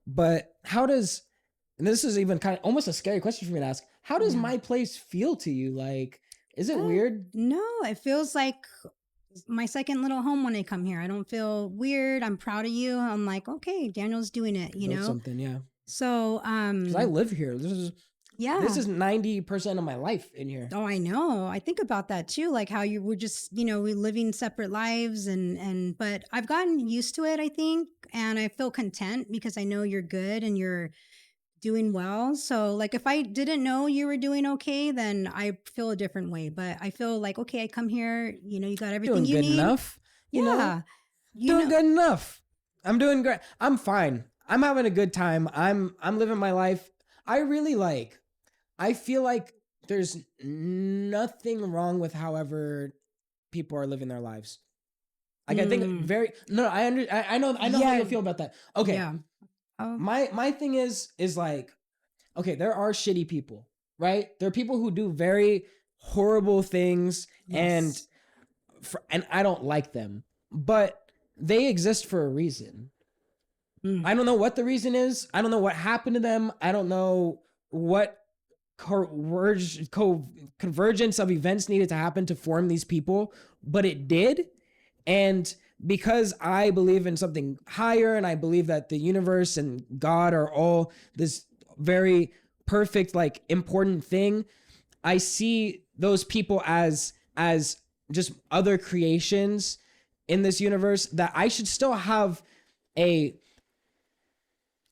But and this is even kind of almost a scary question for me to ask. How does my place feel to you? Like, is it weird? No, it feels like my second little home when I come here. I don't feel weird. I'm proud of you. I'm like, okay, Daniel's doing it, Built something, yeah. So, 'cause I live here. This is 90% of my life in here. Oh, I know. I think about that too. Like how you were just, we're living separate lives but I've gotten used to it, I think. And I feel content because I know you're good and you're doing well. So like if I didn't know you were doing okay, then I feel a different way. But I feel like, okay, I come here, you got everything you need. Doing good enough. Doing good enough. I'm doing great. I'm fine. I'm having a good time. I'm living my life. I feel like there's nothing wrong with however people are living their lives. Like I think I know how you feel about that. Okay. Yeah. My thing is like, okay, there are shitty people, right? There are people who do very horrible things, Yes. and I don't like them, but they exist for a reason. I don't know what the reason is. I don't know what happened to them. I don't know what convergence of events needed to happen to form these people, but it did. And because I believe in something higher, and I believe that the universe and God are all this very perfect, like, important thing, I see those people as just other creations in this universe that I should still have a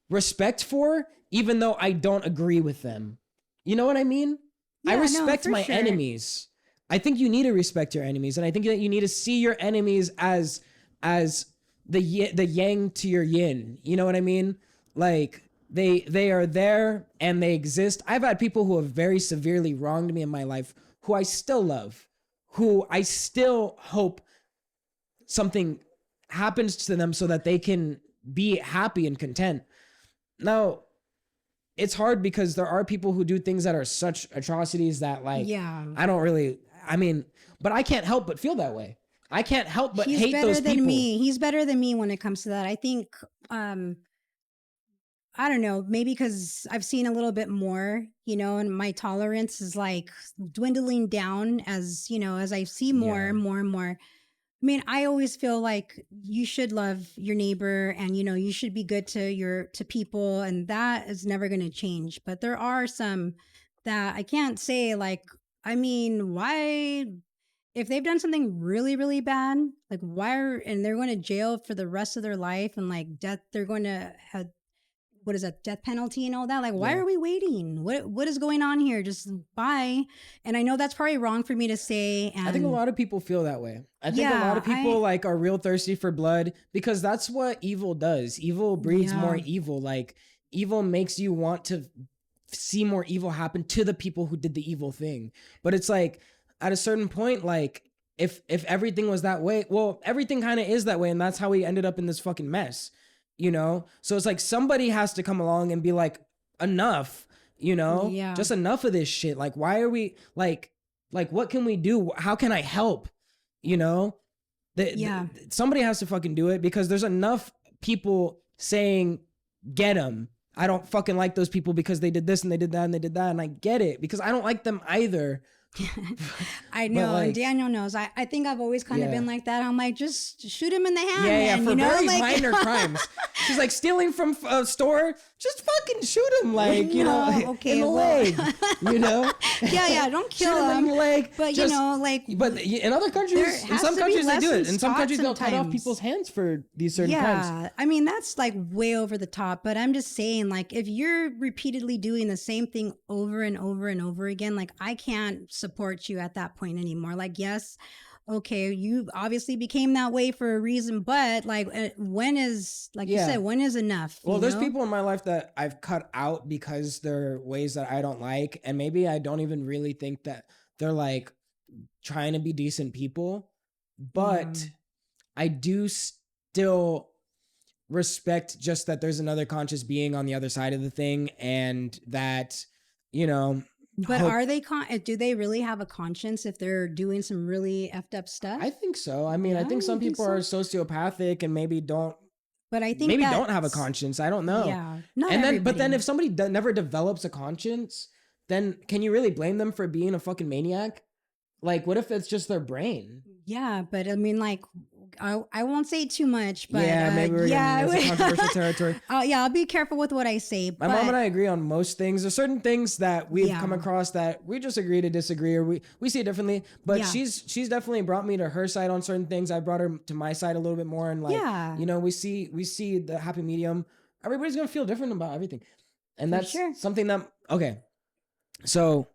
respect for, even though I don't agree with them. You know what I mean? I Yeah, no, respect for my sure. enemies. I think you need to respect your enemies, and I think that you need to see your enemies as the yang to your yin. You know what I mean? Like, they are there and they exist. I've had people who have very severely wronged me in my life who I still love, who I still hope something happens to them so that they can be happy and content. Now, it's hard because there are people who do things that are such atrocities that, like, Yeah. I don't really, I mean, but I can't help but feel that way. I can't help but He's hate better those than people. me. He's better than me when it comes to that. I think, I don't know, maybe because I've seen a little bit more, and my tolerance is like dwindling down as I see more Yeah. and more and more. I mean, I always feel like you should love your neighbor, and you should be good to people, and that is never going to change. But there are some that I can't say, like, I mean, why, if they've done something really, really bad, like, and they're going to jail for the rest of their life, and like death, they're going to have, what is that, death penalty and all that? Like, why Yeah. are we waiting? What is going on here? Just bye. And I know that's probably wrong for me to say. And I think a lot of people feel that way. I think a lot of people like are real thirsty for blood because that's what evil does. Evil breeds more evil. Like, evil makes you want to see more evil happen to the people who did the evil thing. But it's like, at a certain point, like, if everything was that way, well, everything kind of is that way, and that's how we ended up in this fucking mess. So it's like somebody has to come along and be like, enough, just enough of this shit. Like, why are we like what can we do? How can I help? Somebody has to fucking do it, because there's enough people saying, get them. I don't fucking like those people because they did this and they did that and they did that, and I get it because I don't like them either. I know, like, and Daniel knows. I think I've always kind of been like that. I'm like, just shoot him in the hand. Yeah, man, for very like, minor crimes. She's like, stealing from a store, just fucking shoot him, like, in the leg, Yeah, don't kill shoot him in the leg. But but in other countries, in some countries they do it. In some countries they'll cut off people's hands for these certain crimes. Yeah, I mean, that's like way over the top. But I'm just saying, like, if you're repeatedly doing the same thing over and over and over again, like, I can't support you at that point anymore. Like, yes, okay, you obviously became that way for a reason, but like, when is, like you said, when is enough? Well, there's people in my life that I've cut out because they're ways that I don't like, and maybe I don't even really think that they're like trying to be decent people, but I do still respect just that there's another conscious being on the other side of the thing, and that, But are they do they really have a conscience if they're doing some really effed up stuff? I think so. I mean, I think some people are sociopathic and maybe don't. But I think don't have a conscience. I don't know. Yeah, but then if somebody never develops a conscience, then can you really blame them for being a fucking maniac? Like, what if it's just their brain? Yeah, but I mean, like, I won't say too much, but maybe we're in controversial territory. I'll be careful with what I say. My mom and I agree on most things. There's certain things that we've come across that we just agree to disagree, or we see it differently. But she's definitely brought me to her side on certain things. I brought her to my side a little bit more, and like, we see the happy medium. Everybody's gonna feel different about everything, and that's something that So,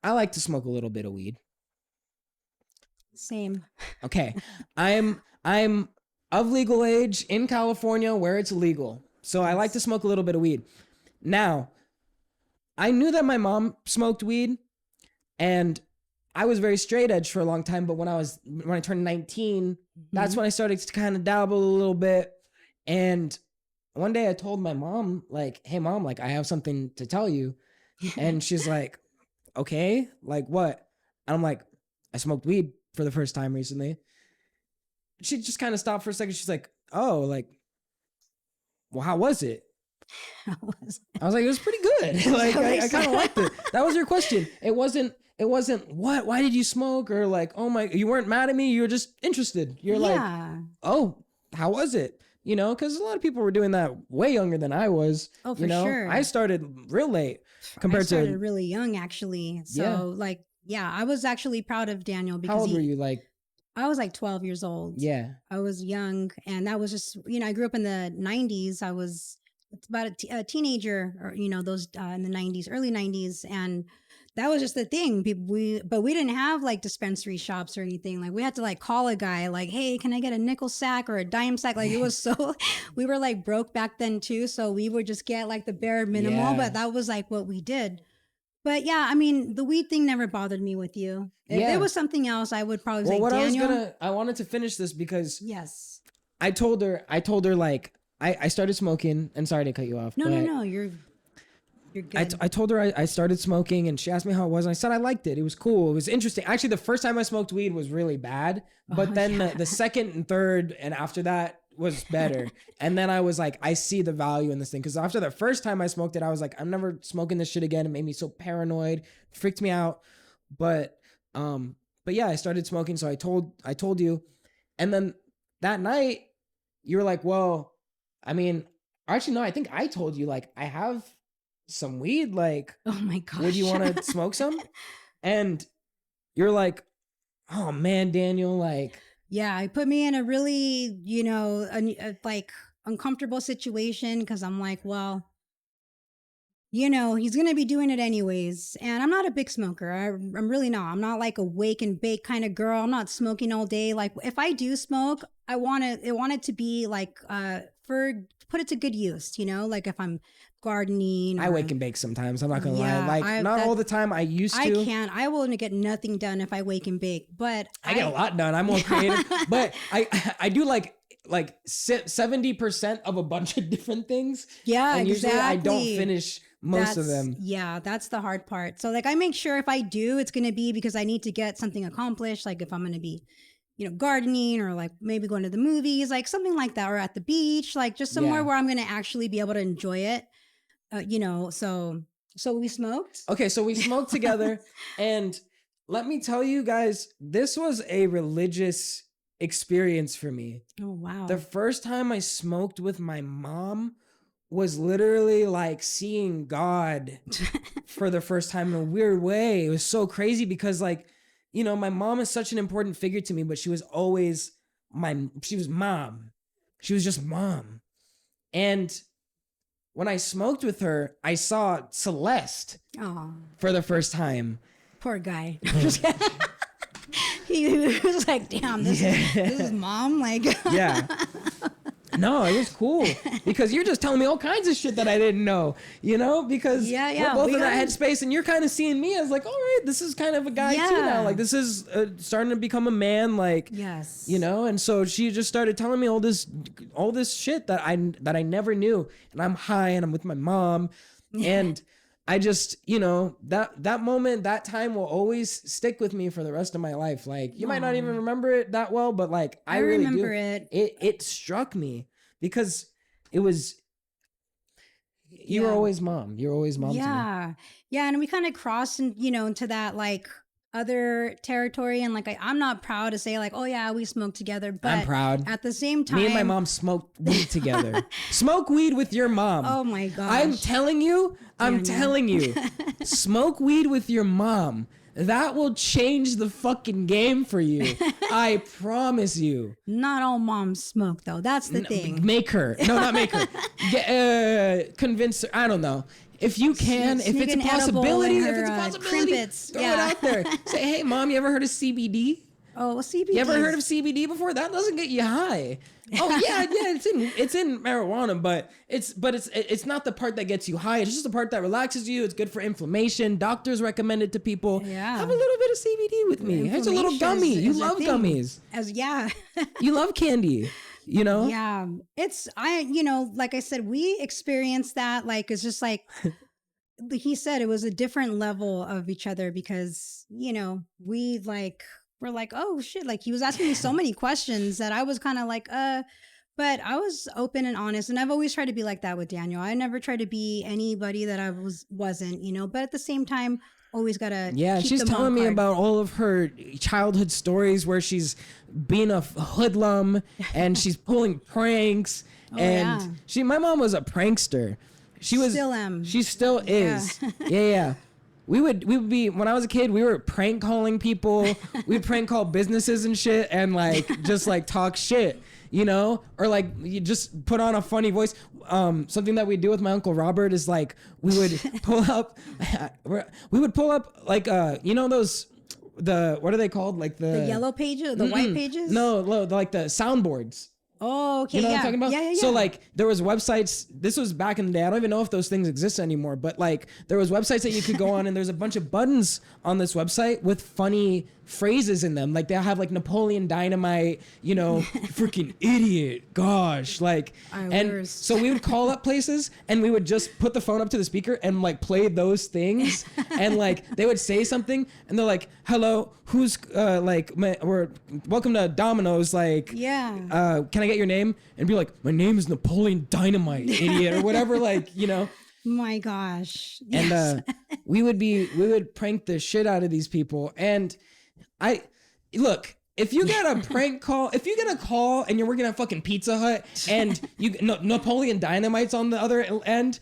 I like to smoke a little bit of weed. Same. Okay. I'm of legal age in California where it's legal. So I like to smoke a little bit of weed. Now, I knew that my mom smoked weed, and I was very straight edge for a long time, but when I turned 19, that's when I started to kind of dabble a little bit. And one day I told my mom, like, hey mom, like, I have something to tell you. And she's like, okay, like what? And I'm like, I smoked weed for the first time recently. She just kind of stopped for a second. She's like, oh, like, well, how was it? I was like, it was pretty good. Like, I kind of liked it. That was your question. It wasn't what? Why did you smoke? Or like, oh my, you weren't mad at me. You were just interested. You're like, oh, how was it? You know, because a lot of people were doing that way younger than I was. Oh, for you know? sure. I started real late compared I started to really young, actually. So I was actually proud of Daniel because how old were you? Like, I was like 12 years old. yeah. I was young, and that was just, I grew up in the 90s. I was about a teenager, or, those in the 90s, early 90s. And that was just the thing. But we didn't have like dispensary shops or anything. Like we had to like call a guy like, hey, can I get a nickel sack or a dime sack? Like it was so, we were like broke back then too. So we would just get like the bare minimal, but that was like what we did. But yeah, I mean, the weed thing never bothered me with you. If there was something else, I would probably say, Daniel. I wanted to finish this because yes, I told her like, I started smoking, and sorry to cut you off. No, you're good. I told her I started smoking, and she asked me how it was, and I said I liked it. It was cool. It was interesting. Actually, the first time I smoked weed was really bad, but then the second and third, and after that was better. And then I was like, I see the value in this thing, because after the first time I smoked it, I was like, I'm never smoking this shit again. It made me so paranoid, freaked me out. But yeah, I started smoking. So I told you, and then that night you were like, well, I mean, actually, no, I think I told you, like, I have some weed, like, oh my gosh, would you want to smoke some? And you're like, oh man, Daniel, like, yeah, it put me in a really, like uncomfortable situation, because I'm like, well, he's going to be doing it anyways. And I'm not a big smoker. I'm really not. I'm not like a wake and bake kind of girl. I'm not smoking all day. Like if I do smoke, I want it to be like, put it to good use, like if I'm gardening. I wake and bake sometimes. I'm not going to lie. Like not all the time. I used to. I can't. I will get nothing done if I wake and bake, but I get a lot done. I'm more creative, but I do like 70% of a bunch of different things. Yeah, and usually exactly. I don't finish most of them. Yeah, that's the hard part. So like I make sure if I do, it's going to be because I need to get something accomplished. Like if I'm going to be, gardening, or like maybe going to the movies, like something like that, or at the beach, like just somewhere where I'm going to actually be able to enjoy it. So we smoked. Okay, so we smoked together, and let me tell you guys, this was a religious experience for me. Oh wow. The first time I smoked with my mom was literally like seeing God for the first time in a weird way. It was so crazy because like, my mom is such an important figure to me, but she was always she was mom. She was just mom. And when I smoked with her, I saw Celeste for the first time. Poor guy. He was like, damn, this is mom. Like, yeah. No, it was cool because you're just telling me all kinds of shit that I didn't know, because we're both in that headspace, and you're kind of seeing me as like, all right, this is kind of a guy too now. Like this is starting to become a man, like, yes, and so she just started telling me all this shit that I never knew. And I'm high and I'm with my mom, and I just, that moment, that time will always stick with me for the rest of my life. Like you might not even remember it that well, but like I really remember do. It struck me because it was, you were always mom. You're always mom to me. Yeah. And we kind of crossed into that like other territory, and like I'm not proud to say like, oh yeah, we smoked together, but I'm proud. at the same time, me and my mom smoked weed together. Smoke weed with your mom. Oh my gosh. I'm telling you, smoke weed with your mom. That will change the fucking game for you. I promise you. Not all moms smoke though. That's the thing. Make her. No, not make her. Convince her. I don't know. If you can, if it's a possibility, crimpets. Throw it out there. Say, hey, mom, you ever heard of CBD? Oh, CBD. You ever heard of CBD before? That doesn't get you high. Oh yeah, it's in marijuana, but it's not the part that gets you high. It's just the part that relaxes you. It's good for inflammation. Doctors recommend it to people. Yeah. Have a little bit of CBD with me. It's a little gummy. You love gummies. You love candy. Yeah. Like I said, we experienced that. Like, it's just like he said it was a different level of each other because, you know, we're like, oh shit. Like he was asking me so many questions that I was kind of like, but I was open and honest. And I've always tried to be like that with Daniel. I never tried to be anybody that I wasn't, you know, but at the same time, always gotta keep she's the telling mom me card. about all of her childhood stories where she's being a hoodlum and she's pulling pranks. My mom was a prankster. She Still am. She still is. Yeah. We would be, when I was a kid, we were prank calling people. We'd prank call businesses and shit and like just like talk shit, you know, or like you just put on a funny voice. Something that we do with my Uncle Robert is like we would pull up like you know those, what are they called, like the yellow pages, the white pages? No, like the soundboards. Oh, okay. You know what I'm talking about? Yeah. So like there was websites, this was back in the day. I don't even know if those things exist anymore, but like there was websites that you could go on and there's a bunch of buttons on this website with funny phrases in them. Like they'll have like Napoleon Dynamite, you know, freaking idiot, gosh, like, so we would call up places and we would just put the phone up to the speaker and like play those and like they would say something and they're like, hello, who's we're welcome to Domino's, like, can I get your name? And be like, my name is Napoleon Dynamite, idiot, or whatever, like, you know. My gosh. And we would prank the shit out of these people. And look, if you get a prank call, if you get a call and you're working at fucking Pizza Hut and Napoleon Dynamite's on the other end,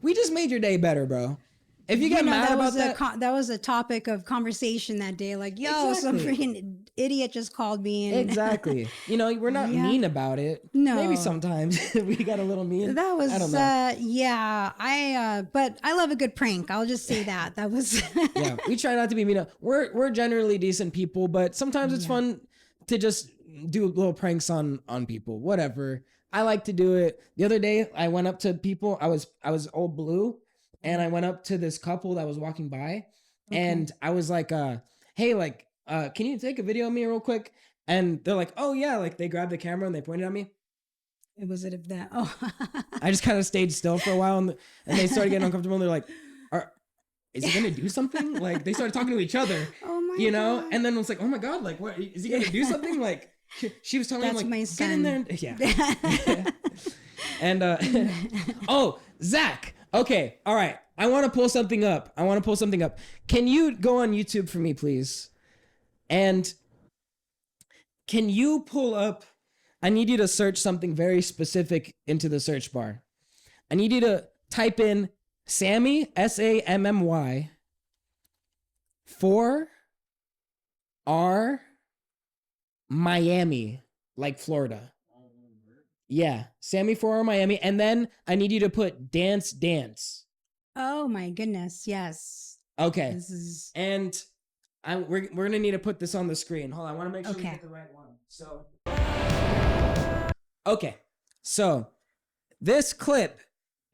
we just made your day better, bro. If you get mad about that, that was a topic of conversation that day. Like, yo, some freaking idiot just called me. And exactly. You know, we're not mean about it. No, maybe sometimes we got a little mean. That was, I don't know. but I love a good prank. I'll just say that. That was. Yeah, we try not to be mean. We're generally decent people, but sometimes it's fun to just do little pranks on people. Whatever. I like to do it. The other day, I went up to people. I was old blue. And I went up to this couple that was walking by and I was like, hey, like, can you take a video of me real quick? And they're like, oh yeah. Like they grabbed the camera and they pointed at me. Was it of that? Oh, I just kind of stayed still for a while and they started getting uncomfortable and they're like, is he going to do something? Like they started talking to each other, you know? God. And then it was like, oh my God, like what, is he going to do something? Like she was telling him like, my son. Get in there. Yeah. And, oh, Zach. Okay, all right. I want to pull something up. Can you go on YouTube for me, please? And can you pull up, I need you to search something very specific into the search bar. I need you to type in Sammy, SAMMY, 4R, Miami, like Florida. Yeah, Sammy 4R Miami, and then I need you to put dance. Oh my goodness, yes. Okay, and we're gonna need to put this on the screen. Hold on, I want to make sure we get the right one. So, okay, so this clip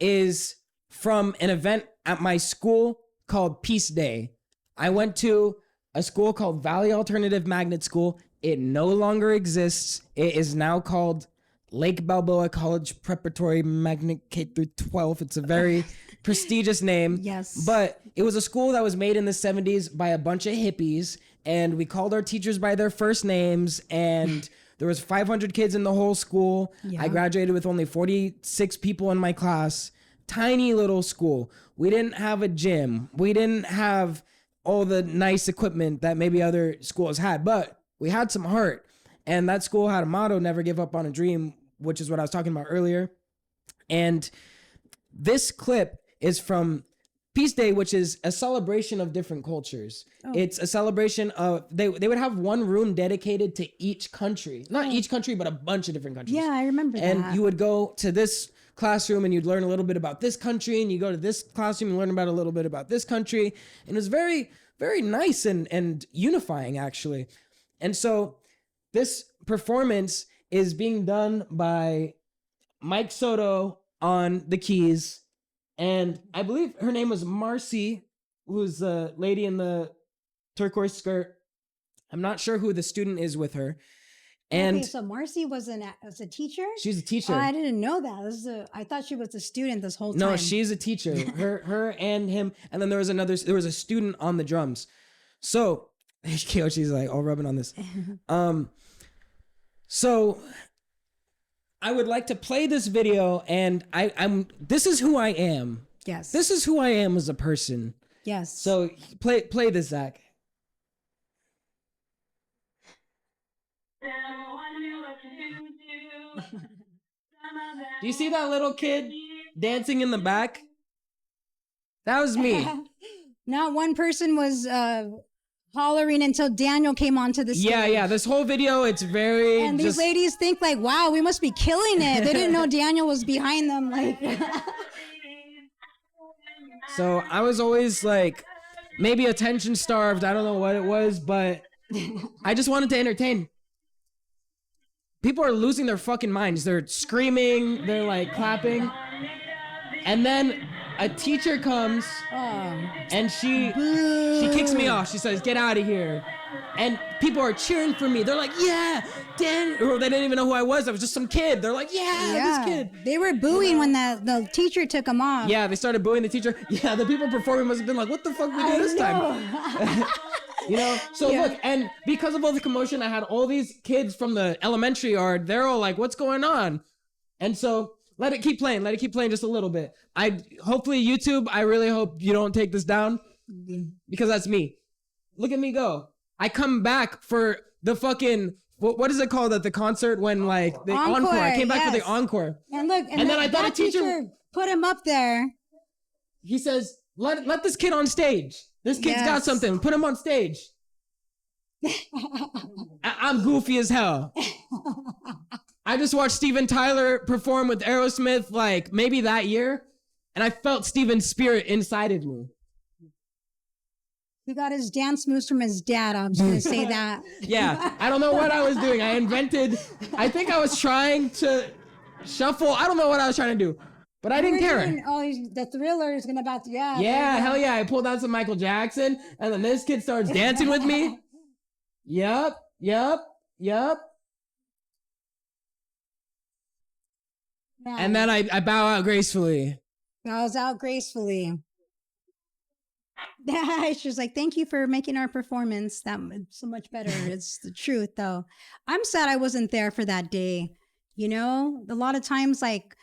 is from an event at my school called Peace Day. I went to a school called Valley Alternative Magnet School. It no longer exists. It is now called Lake Balboa College Preparatory Magnet K through 12. It's a very prestigious name. Yes. But it was a school that was made in the 70s by a bunch of hippies, and we called our teachers by their first names, and there was 500 kids in the whole school. Yeah. I graduated with only 46 people in my class. Tiny little school. We didn't have a gym. We didn't have all the nice equipment that maybe other schools had, but we had some heart. And that school had a motto, never give up on a dream, which is what I was talking about earlier. And this clip is from Peace Day, which is a celebration of different cultures. Oh. It's a celebration of, they would have one room dedicated to each country. Not each country, but a bunch of different countries. Yeah, I remember that. And you would go to this classroom and you'd learn a little bit about this country, and you go to this classroom and learn about a little bit about this country. And it was very, very nice and unifying, actually. And so this performance is being done by Mike Soto on the keys. And I believe her name was Marcy, who's the lady in the turquoise skirt. I'm not sure who the student is with her. And okay, so Marcy was a teacher? she's a teacher. Oh, I didn't know that. I thought she was a student this whole time. No, she's a teacher. Her and him. And then there was a student on the drums. So she's like all rubbing on this. So I would like to play this video, and this is who I am. Yes. This is who I am as a person. Yes. So play this, Zach. Do you see that little kid dancing in the back? That was me. Not one person was hollering until Daniel came onto the stage. Yeah. This whole video, it's very. And these ladies think like, wow, we must be killing it. They didn't know Daniel was behind them. Like. So I was always like, maybe attention starved. I don't know what it was, but I just wanted to entertain. People are losing their fucking minds. They're screaming. They're like clapping. And then a teacher comes and she kicks me off. She says, "Get out of here." And people are cheering for me. They're like, "Yeah, Dan." Or they didn't even know who I was. I was just some kid. They're like, yeah, this kid. They were booing when the teacher took them off. Yeah, they started booing the teacher. Yeah, the people performing must have been like, "What the fuck we do this time?" You know? So look, and because of all the commotion, I had all these kids from the elementary yard. They're all like, "What's going on?" And so let it keep playing. Let it keep playing just a little bit. Hopefully YouTube, I really hope you don't take this down because that's me. Look at me go. I come back for the fucking, what is it called at the concert when like the encore. I came back for the encore. And look, and then I thought a teacher put him up there. He says, let this kid on stage. This kid's got something. Put him on stage. I'm goofy as hell. I just watched Steven Tyler perform with Aerosmith like maybe that year, and I felt Steven's spirit inside of me. He got his dance moves from his dad. I'm just gonna say that. Yeah, I don't know what I was doing. I think I was trying to shuffle. I don't know what I was trying to do, but I didn't care. The Thriller is gonna about to, Yeah, hell yeah. I pulled out some Michael Jackson, and then this kid starts dancing with me. Yep. Man. And then I bow out gracefully. Bows out gracefully. She's like, "Thank you for making our performance that so much better." It's the truth, though. I'm sad I wasn't there for that day. You know, a lot of times, like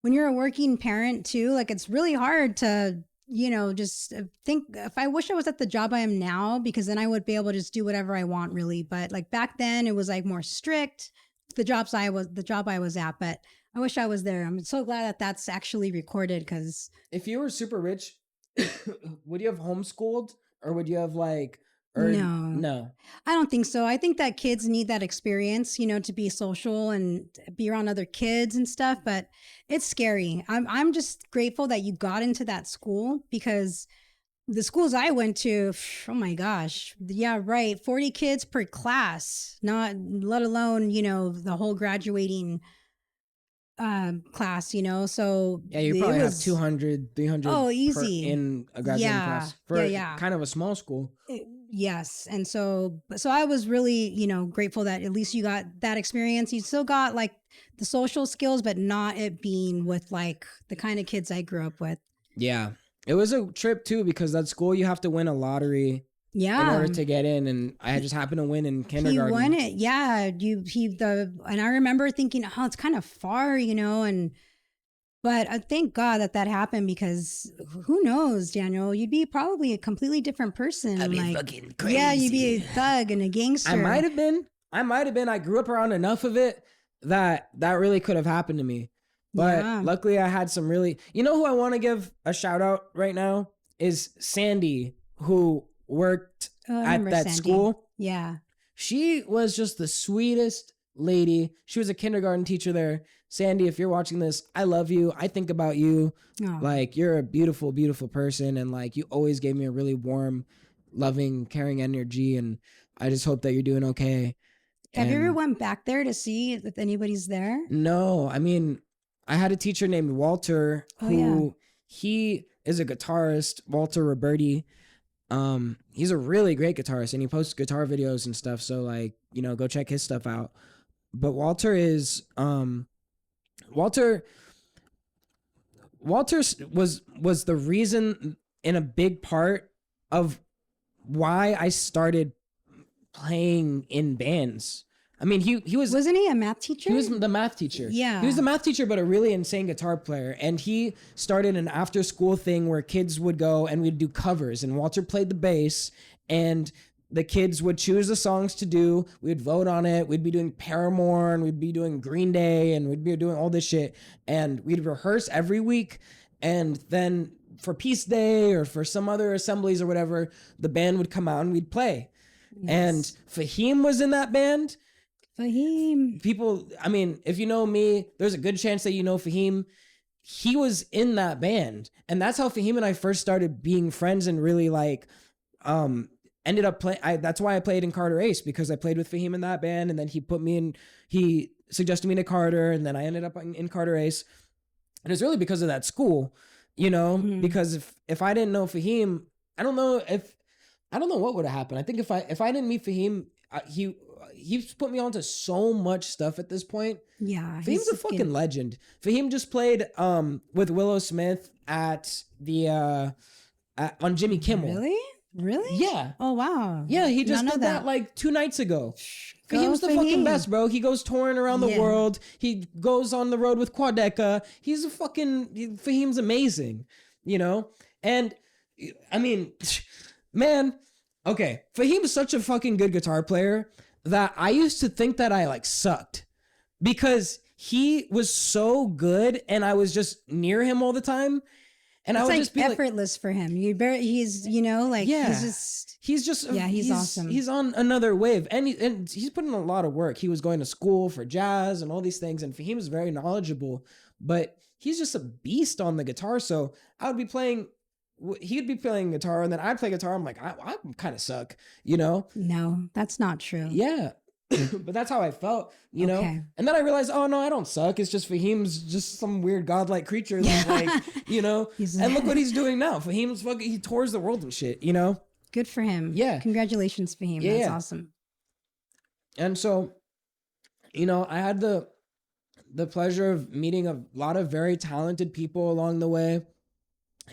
when you're a working parent too, like it's really hard to, you know, just think. If I wish I was at the job I am now, because then I would be able to just do whatever I want, really. But like back then, it was like more strict. The job I was at, but I wish I was there. I'm so glad that that's actually recorded, because if you were super rich, would you have homeschooled or would you have like no? I don't think so. I think that kids need that experience, you know, to be social and be around other kids and stuff, but it's scary. I'm just grateful that you got into that school, because the schools I went to, oh my gosh, yeah, right, 40 kids per class, not let alone, you know, the whole graduating class, you know. So yeah, you probably have 200, 300 easy in a graduating class for kind of a small school. Yes. And so I was really, you know, grateful that at least you got that experience. You still got like the social skills, but not it being with like the kind of kids I grew up with. Yeah, it was a trip too, because that school you have to win a lottery in order to get in, and I just happened to win in kindergarten. He won it, yeah. And I remember thinking, oh, it's kind of far, you know, but I thank God that happened, because who knows, Daniel, you'd be probably a completely different person. I'd be like, fucking crazy. Yeah, you'd be a thug and a gangster. I might have been. I grew up around enough of it that really could have happened to me. But luckily I had some really, you know who I want to give a shout out right now is Sandy, who worked at that school. Yeah. She was just the sweetest lady. She was a kindergarten teacher there. Sandy, if you're watching this, I love you. I think about you. Oh. Like, you're a beautiful, beautiful person. And like, you always gave me a really warm, loving, caring energy. And I just hope that you're doing okay. Have you ever went back there to see if anybody's there? No. I mean, I had a teacher named Walter he is a guitarist, Walter Roberti. He's a really great guitarist, and he posts guitar videos and stuff. So like, you know, go check his stuff out. but Walter is Walter was the reason in a big part of why I started playing in bands. I mean, he Wasn't he a math teacher? he was the math teacher. Yeah. He was the math teacher, but a really insane guitar player. And he started an after school thing where kids would go and we'd do covers. And Walter played the bass and the kids would choose the songs to do. We'd vote on it. We'd be doing Paramore and we'd be doing Green Day and we'd be doing all this shit. And we'd rehearse every week. And then for Peace Day or for some other assemblies or whatever, the band would come out and we'd play. Yes. And Fahim was in that band. Fahim. People, I mean, if you know me, there's a good chance that you know Fahim. He was in that band. And that's how Fahim and I first started being friends and really like, ended up playing. That's why I played in Carter Ace, because I played with Fahim in that band. And then he suggested me to Carter. And then I ended up in Carter Ace. And it's really because of that school, you know, because if I didn't know Fahim, I don't know what would have happened. I think if I didn't meet Fahim, he's put me onto so much stuff at this point. Yeah. Fahim's a fucking legend. Fahim just played with Willow Smith at the on Jimmy Kimmel. Really? Yeah. Oh wow. Yeah, he just None did of that like 2 nights ago. Go Fahim's the fucking best, bro. He goes touring around the world. He goes on the road with Quadeca. Fahim's amazing, you know? And I mean, man, okay. Fahim's such a fucking good guitar player that I used to think that I like sucked because he was so good and I was just near him all the time. And it's I would like just be effortless for him. He's, you know, like he's awesome. He's on another wave and he's putting a lot of work. He was going to school for jazz and all these things. And Fahim is very knowledgeable, but he's just a beast on the guitar. So he'd be playing guitar and then I'd play guitar. I'm like, I kind of suck, you know? No, that's not true. Yeah. But that's how I felt, you know? And then I realized, oh no, I don't suck. It's just Fahim's just some weird godlike creature that like, you know, and look what he's doing now. Fahim's he tours the world and shit, you know? Good for him. Yeah. Congratulations, Fahim. That's awesome. And so, you know, I had the pleasure of meeting a lot of very talented people along the way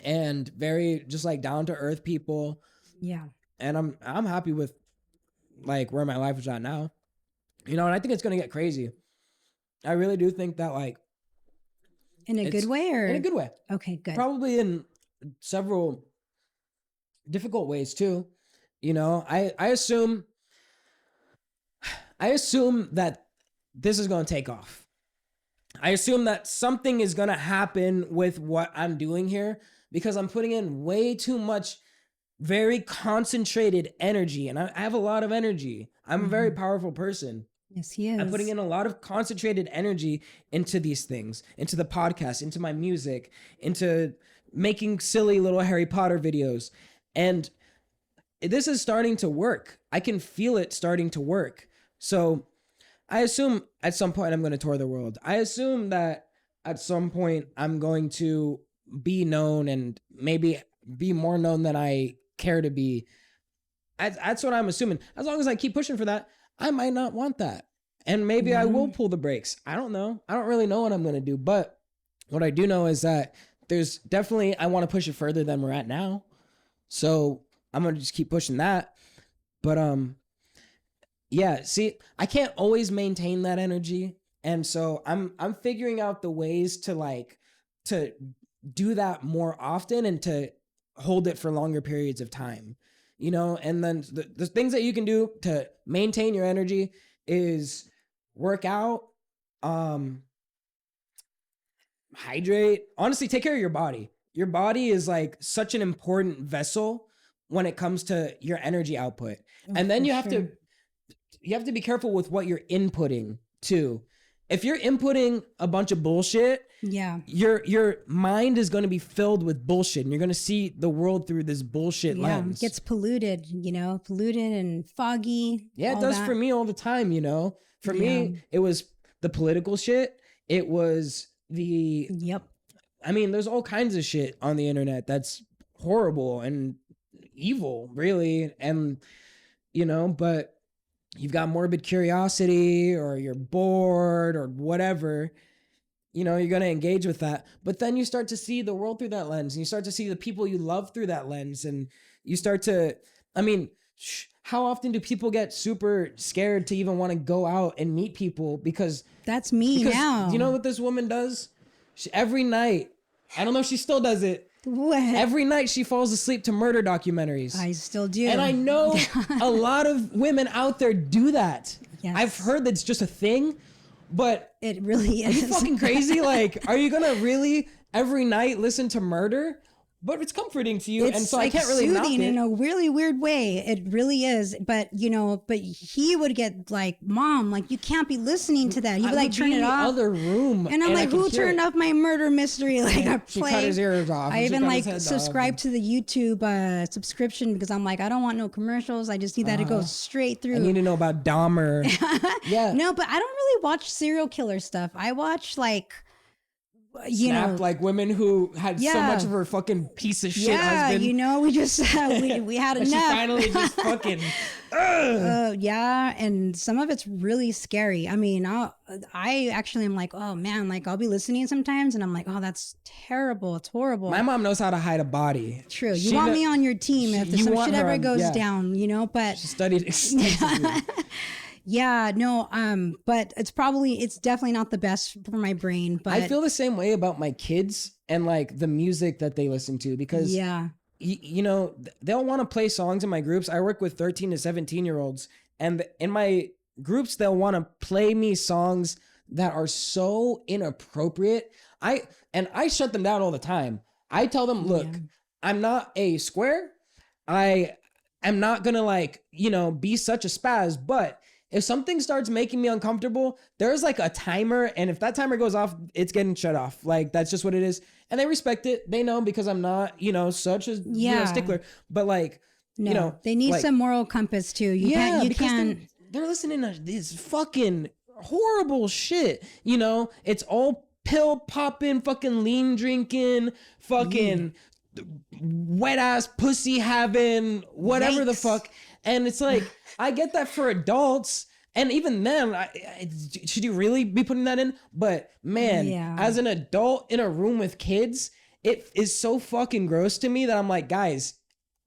and very just like down to earth people. Yeah. And I'm happy with like where my life is at now. You know, and I think it's going to get crazy. I really do think that like in a good way or in a good way. Okay, good. Probably in several difficult ways too. You know, I assume that this is going to take off. I assume that something is going to happen with what I'm doing here because I'm putting in way too much very concentrated energy. And I have a lot of energy. I'm a very powerful person. Yes, he is. I'm putting in a lot of concentrated energy into these things, into the podcast, into my music, into making silly little Harry Potter videos. And this is starting to work. I can feel it starting to work. So I assume at some point I'm going to tour the world. I assume that at some point I'm going to be known and maybe be more known than I care to be. That's what I'm assuming. As long as I keep pushing for that, I might not want that. And maybe I will pull the brakes. I don't know. I don't really know what I'm going to do. But what I do know is that there's definitely, I want to push it further than we're at now. So I'm going to just keep pushing that. But yeah, see, I can't always maintain that energy. And so I'm figuring out the ways to do that more often and to hold it for longer periods of time, you know? And then the things that you can do to maintain your energy is work out, hydrate, honestly, take care of your body. Your body is like such an important vessel when it comes to your energy output. And then you have to be careful with what you're inputting too. If you're inputting a bunch of bullshit, your mind is going to be filled with bullshit and you're going to see the world through this bullshit lens. It gets polluted, polluted and foggy. Yeah, it does for me all the time, For me, it was the political shit. It was the... I mean, there's all kinds of shit on the internet that's horrible and evil, really. And, but you've got morbid curiosity or you're bored or whatever, you know, you're going to engage with that. But then you start to see the world through that lens, and you start to see the people you love through that lens. And you start to, I mean, how often do people get super scared to even want to go out and meet people? Because that's me now. You know what this woman does? Every night, I don't know if she still does it. What? Every night she falls asleep to murder documentaries. I still do. And I know a lot of women out there do that. Yes. I've heard that's just a thing, but it really are is. you fucking crazy? Like, are you gonna really every night listen to murder? But it's comforting to you, It's and so like I can't really knock soothing it. in a really weird way. It really is. But you know, but he would get like, "Mom, like you can't be listening to that." He would like turn be it in the off. other room, And I'm I like, can who hear turned it. off my murder mystery? Like I She play. cut his ears off. I and she even cut like his head subscribe off. to the YouTube subscription because I'm like, I don't want no commercials. I just need that to go straight through. I need to know about Dahmer. Yeah. No, but I don't really watch serial killer stuff. I watch like, you Snapped, know, like women who had so Yeah. much of her fucking piece of shit yeah, husband. you know, we just we had and she enough. finally just fucking. Yeah, and some of it's really scary. I mean, I actually am like, oh man, like I'll be listening sometimes, and I'm like, oh, that's terrible. It's horrible. My mom knows how to hide a body. True. You She want kno- me on your team if you some want shit her ever on- goes yeah. down, you know? But She studied extensively. yeah, no, but it's definitely not the best for my brain. But I feel the same way about my kids and like the music that they listen to because yeah, you know, they'll want to play songs in my groups. I work with 13 to 17-year-olds, and in my groups, they'll want to play me songs that are so inappropriate. I shut them down all the time. I tell them, look, I'm not a square. I am not gonna like, you know, be such a spaz, but if something starts making me uncomfortable, there's like a timer, and if that timer goes off, it's getting shut off. Like that's just what it is, and they respect it. They know because I'm not, you know, such a you know, stickler. But like, no, you know, they need like, some moral compass too. You because can't. they're listening to this fucking horrible shit. You know, it's all pill popping, fucking lean drinking, fucking wet ass pussy having, whatever the Yikes. fuck. And it's like, I get that for adults. And even then, should you really be putting that in? But man, Yeah. as an adult in a room with kids, it is so fucking gross to me that I'm like, guys,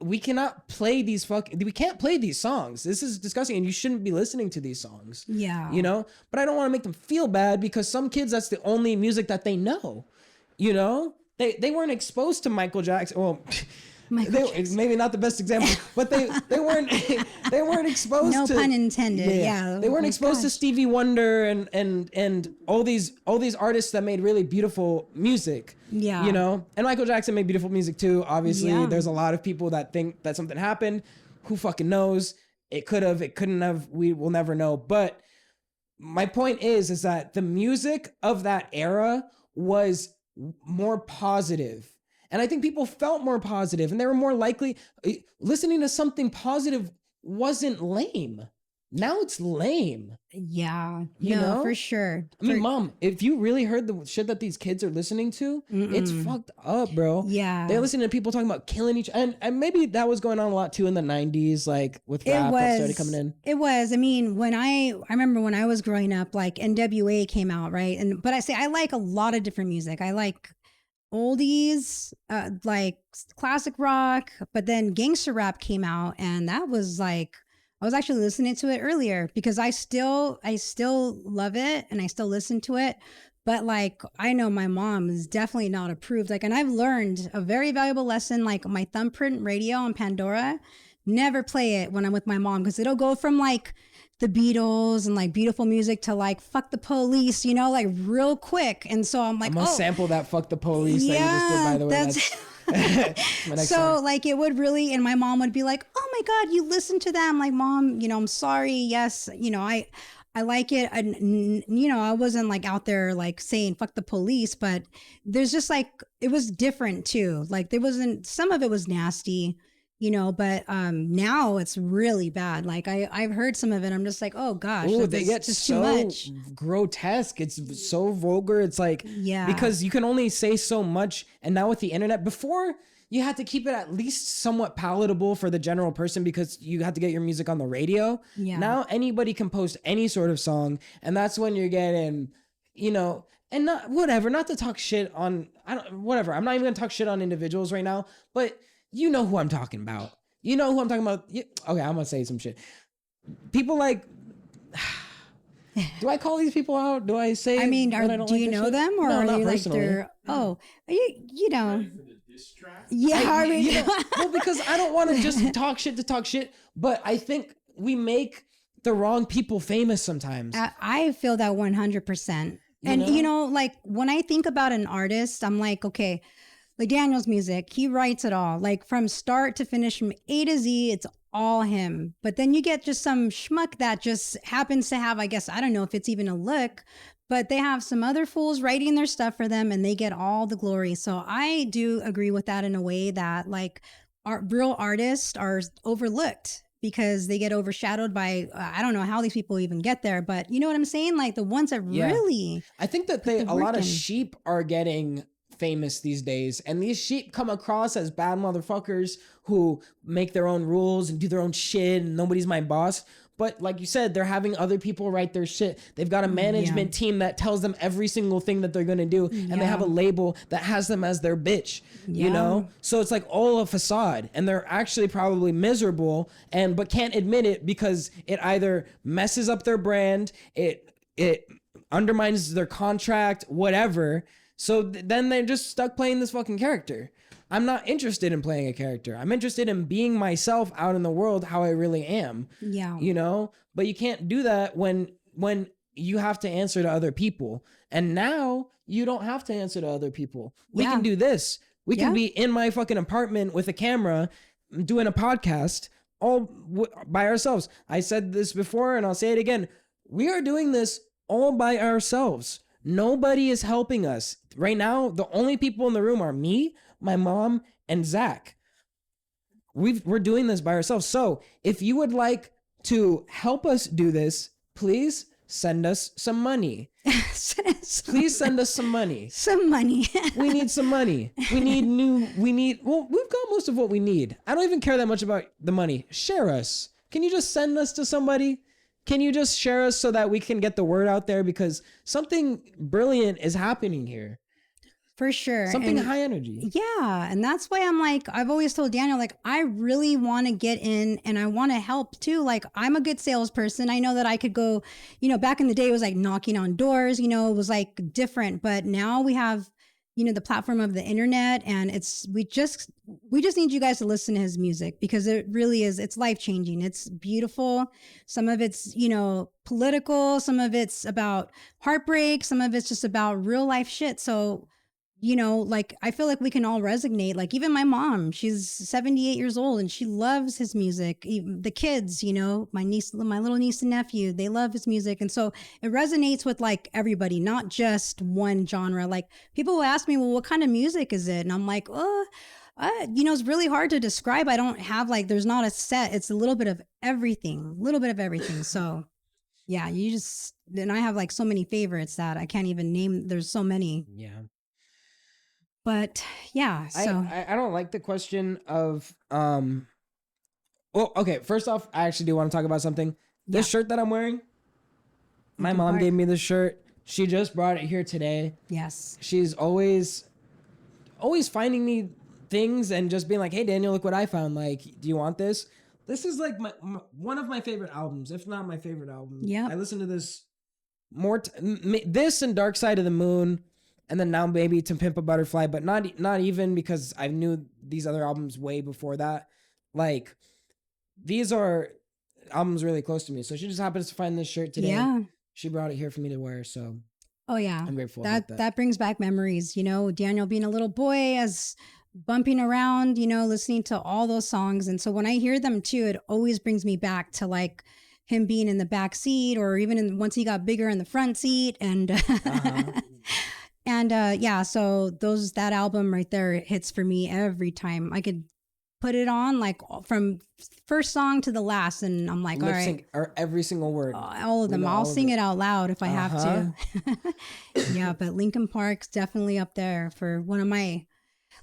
we can't play these songs. This is disgusting, and you shouldn't be listening to these songs. Yeah. You know? But I don't want to make them feel bad because some kids, that's the only music that they know. You know? They weren't exposed to Michael Jackson. Well, maybe not the best example, but they weren't exposed No to pun intended. Yeah. they weren't Oh my exposed to gosh. Stevie Wonder and all these artists that made really beautiful music. Yeah. You know? And Michael Jackson made beautiful music too. Obviously, Yeah. there's a lot of people that think that something happened. Who fucking knows? It could have, it couldn't have, we will never know. But my point is that the music of that era was more positive. And I think people felt more positive, and they were more likely listening to something positive wasn't lame. Now it's lame. Yeah. You no, know? for sure. I mean, Mom, if you really heard the shit that these kids are listening to, it's fucked up, bro. Yeah. They're listening to people talking about killing each and maybe that was going on a lot too in the 90s, like with rap that started coming in. It was. I mean, I remember when I was growing up, like NWA came out, right? But I like a lot of different music. I like oldies, like classic rock, but then gangster rap came out, and that was like, I was actually listening to it earlier because I still love it and I still listen to it. But like, I know my mom is definitely not approved. Like, and I've learned a very valuable lesson, like my thumbprint radio on Pandora, never play it when I'm with my mom because it'll go from like the Beatles and like beautiful music to like fuck the police, you know, like real quick. And so I'm like, I'm gonna sample that fuck the police that you just did, by the way. That's my next so song. like it would really, and my mom would be like, oh my God, you listen to that. I'm like, Mom, you know, I'm sorry. Yes. You know, I like it. And, you know, I wasn't like out there like saying fuck the police, but there's just like, it was different too. Like there wasn't, some of it was nasty, you know, but now it's really bad. Like I've heard some of it. I'm just like, oh gosh, Ooh, like, they it's get just so too much. grotesque. It's so vulgar. It's like, Yeah. because you can only say so much. And now with the internet, before you had to keep it at least somewhat palatable for the general person because you had to get your music on the radio. Yeah. Now anybody can post any sort of song, and that's when you're getting, you know, and not to talk shit on, whatever. I'm not even gonna talk shit on individuals right now, but you know who I'm talking about. You know who I'm talking about. Okay, I'm gonna say some shit. People like, do I call these people out? Do I say? I mean, do you know them, or no, are not you like personally. their? Oh, you know. For the diss track? Yeah, Well, because I don't want to just talk shit, but I think we make the wrong people famous sometimes. I feel that 100%. And know? you know, like when I think about an artist, I'm like, okay, like Daniel's music, he writes it all, like from start to finish, from A to Z, it's all him. But then you get just some schmuck that just happens to have, I guess, I don't know if it's even a look, but they have some other fools writing their stuff for them and they get all the glory. So I do agree with that in a way that like real artists are overlooked because they get overshadowed by, I don't know how these people even get there, but you know what I'm saying? Like the ones that really, I think that a lot of sheep are getting famous these days, and these sheep come across as bad motherfuckers who make their own rules and do their own shit and nobody's my boss. But like you said, they're having other people write their shit. They've got a management team that tells them every single thing that they're going to do. And they have a label that has them as their bitch, you know? So it's like all a facade, and they're actually probably miserable but can't admit it because it either messes up their brand, it undermines their contract, whatever. So then they're just stuck playing this fucking character. I'm not interested in playing a character. I'm interested in being myself out in the world, how I really am. Yeah. You know, but you can't do that when you have to answer to other people. And now you don't have to answer to other people. We can do this. We can be in my fucking apartment with a camera doing a podcast all by ourselves. I said this before and I'll say it again. We are doing this all by ourselves. Nobody is helping us. Right now, the only people in the room are me, my mom, and Zach. We're doing this by ourselves. So if you would like to help us do this, please send us some money. Please send us some money. Some money. We need some money. Well, we've got most of what we need. I don't even care that much about the money. Share us. Can you just send us to somebody? Can you just share us so that we can get the word out there? Because something brilliant is happening here. For sure. Something high energy. Yeah. And that's why I'm like, I've always told Daniel, like, I really want to get in and I want to help too. Like, I'm a good salesperson. I know that I could go, you know, back in the day, it was like knocking on doors, you know, it was like different. But now we have, you know, the platform of the internet, and we just need you guys to listen to his music because it really is, it's life-changing. It's beautiful. Some of it's, you know, political, some of it's about heartbreak, some of it's just about real life shit. So, you know, like, I feel like we can all resonate. Like, even my mom, she's 78 years old and she loves his music. Even the kids, you know, my little niece and nephew, they love his music. And so it resonates with like everybody, not just one genre. Like, people will ask me, well, what kind of music is it? And I'm like, you know, it's really hard to describe. I don't have like, there's not a set. It's a little bit of everything. So yeah, and I have like so many favorites that I can't even name. There's so many. Yeah. But yeah, so I don't like the question of well, okay, first off, I actually do want to talk about something. This shirt that I'm wearing, my mom gave me this shirt. She just brought it here today. Yes. She's always finding me things and just being like, "Hey Daniel, look what I found. Like, do you want this?" This is like one of my favorite albums, if not my favorite album. Yeah. I listen to this this and Dark Side of the Moon. And then now maybe To Pimp a Butterfly, but not even, because I knew these other albums way before that. Like, these are albums really close to me. So she just happens to find this shirt today. Yeah. She brought it here for me to wear. So oh yeah, I'm grateful about that. That brings back memories. You know, Daniel being a little boy, as bumping around, you know, listening to all those songs. And so when I hear them too, it always brings me back to like him being in the back seat, or even once he got bigger in the front seat. And And yeah, so that album right there hits for me every time. I could put it on like from first song to the last, and I'm like, all right, or every single word, all of them. I'll sing it out loud if I have to. Yeah, but Linkin Park's definitely up there for one of my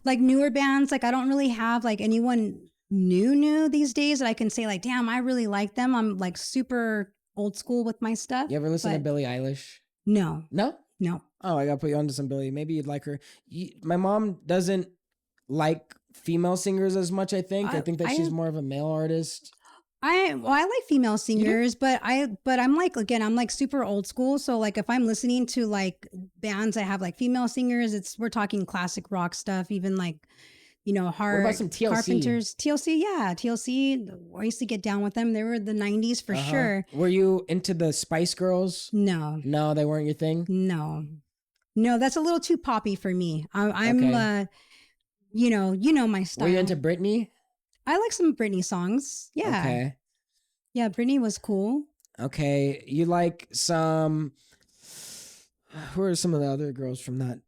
Like newer bands, like I don't really have like anyone new these days that I can say like, damn, I really like them. I'm like super old school with my stuff. You ever listen to but Billie Eilish? No, No? no. Oh, I gotta put you onto some Billie. Maybe you'd like her. My mom doesn't like female singers as much. I think that she's more of a male artist. I like female singers, but I'm like, again, I'm like super old school. So like if I'm listening to like bands that have like female singers, we're talking classic rock stuff, even like, hard. What about some TLC? Carpenters, TLC, yeah, TLC. I used to get down with them. They were the 90s for sure. Were you into the Spice Girls? No, they weren't your thing. No, that's a little too poppy for me. I'm Okay. you know my style. Were you into Britney? I like some Britney songs. Yeah. Okay. Yeah, Britney was cool. Okay. You like some. Who are some of the other girls from that?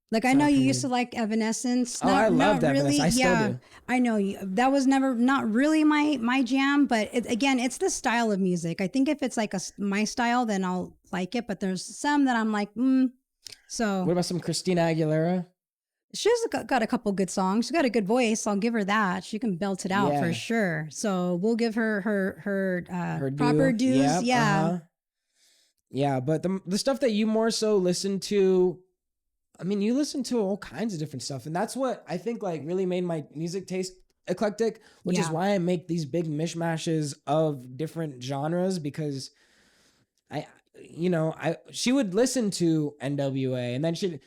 Like I know you used to like Evanescence. I loved Evanescence. I still do. I know that was not really my jam, but it's the style of music. I think if it's like my style, then I'll like it. But there's some that I'm like, So. What about some Christina Aguilera? She's got a couple good songs. She's got a good voice. I'll give her that. She can belt it out for sure. So we'll give her her proper dues. Yep, yeah. Yeah, but the stuff that you more so listen to, I mean, you listen to all kinds of different stuff. And that's what I think like really made my music taste eclectic, which is why I make these big mishmashes of different genres, because she would listen to NWA, and then she'd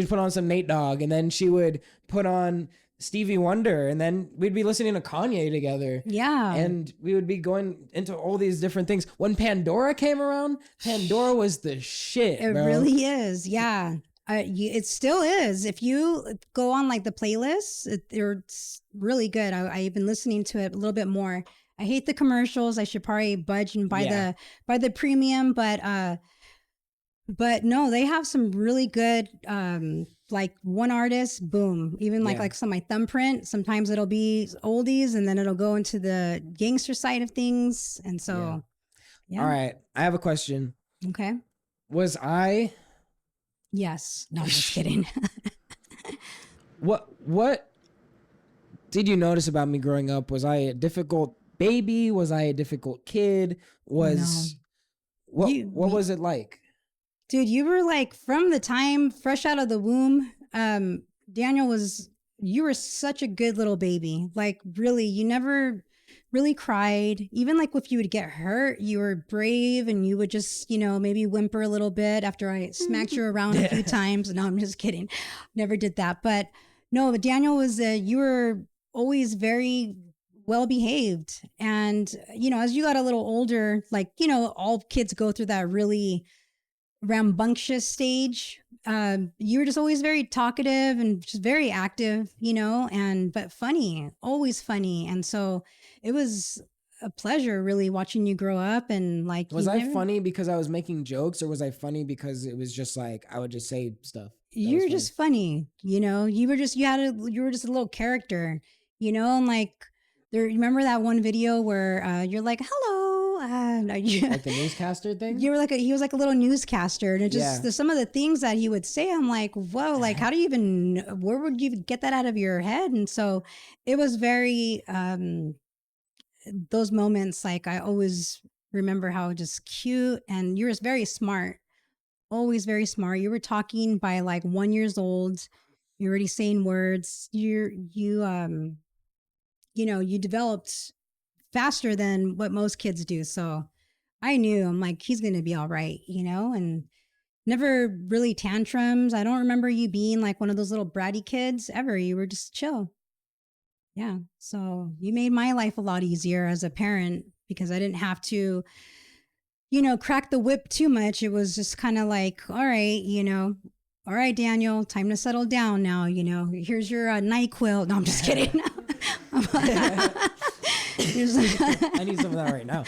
put on some Nate Dogg, and then she would put on Stevie Wonder, and then we'd be listening to Kanye together. Yeah. And we would be going into all these different things. When Pandora came around, Pandora was the shit. It really is. Yeah. It still is. If you go on like the playlists, it's really good. I've been listening to it a little bit more. I hate the commercials. I should probably budge and buy the premium, but no, they have some really good like one artist, boom. Even like some of my Thumbprint, sometimes it'll be oldies and then it'll go into the gangster side of things. And so All right. I have a question. Okay. Was I Yes. No, I'm just kidding. What did you notice about me growing up? Was I a difficult baby? Was I a difficult kid? What was it like? Dude, you were like from the time fresh out of the womb. Daniel, you were such a good little baby. Like really, you never really cried. Even like if you would get hurt, you were brave and you would just, maybe whimper a little bit after I smacked you around a few times. No, I'm just kidding. Never did that. But no, Daniel you were always very well behaved. And, as you got a little older, like, all kids go through that really rambunctious stage. You were just always very talkative and just very active, but funny, always funny. And so it was a pleasure really watching you grow up. And like, was I funny because I was making jokes, or was I funny because it was just like, I would just say stuff? You're just funny, you were just a little character, and like, remember that one video where you're like, hello, like the newscaster thing? You were he was like a little newscaster, and it just some of the things that he would say, I'm like, whoa, like how do you where would you get that out of your head? And so it was very those moments, like I always remember how just cute, and you're just very smart, always very smart. You were talking by like 1 year old, you're already saying words. You developed faster than what most kids do. So I knew, I'm like, he's going to be all right, and never really tantrums. I don't remember you being like one of those little bratty kids ever. You were just chill. Yeah. So you made my life a lot easier as a parent because I didn't have to, crack the whip too much. It was just kind of like, all right, all right, Daniel, time to settle down now. Here's your NyQuil. No, I'm just kidding. I need some of that right now.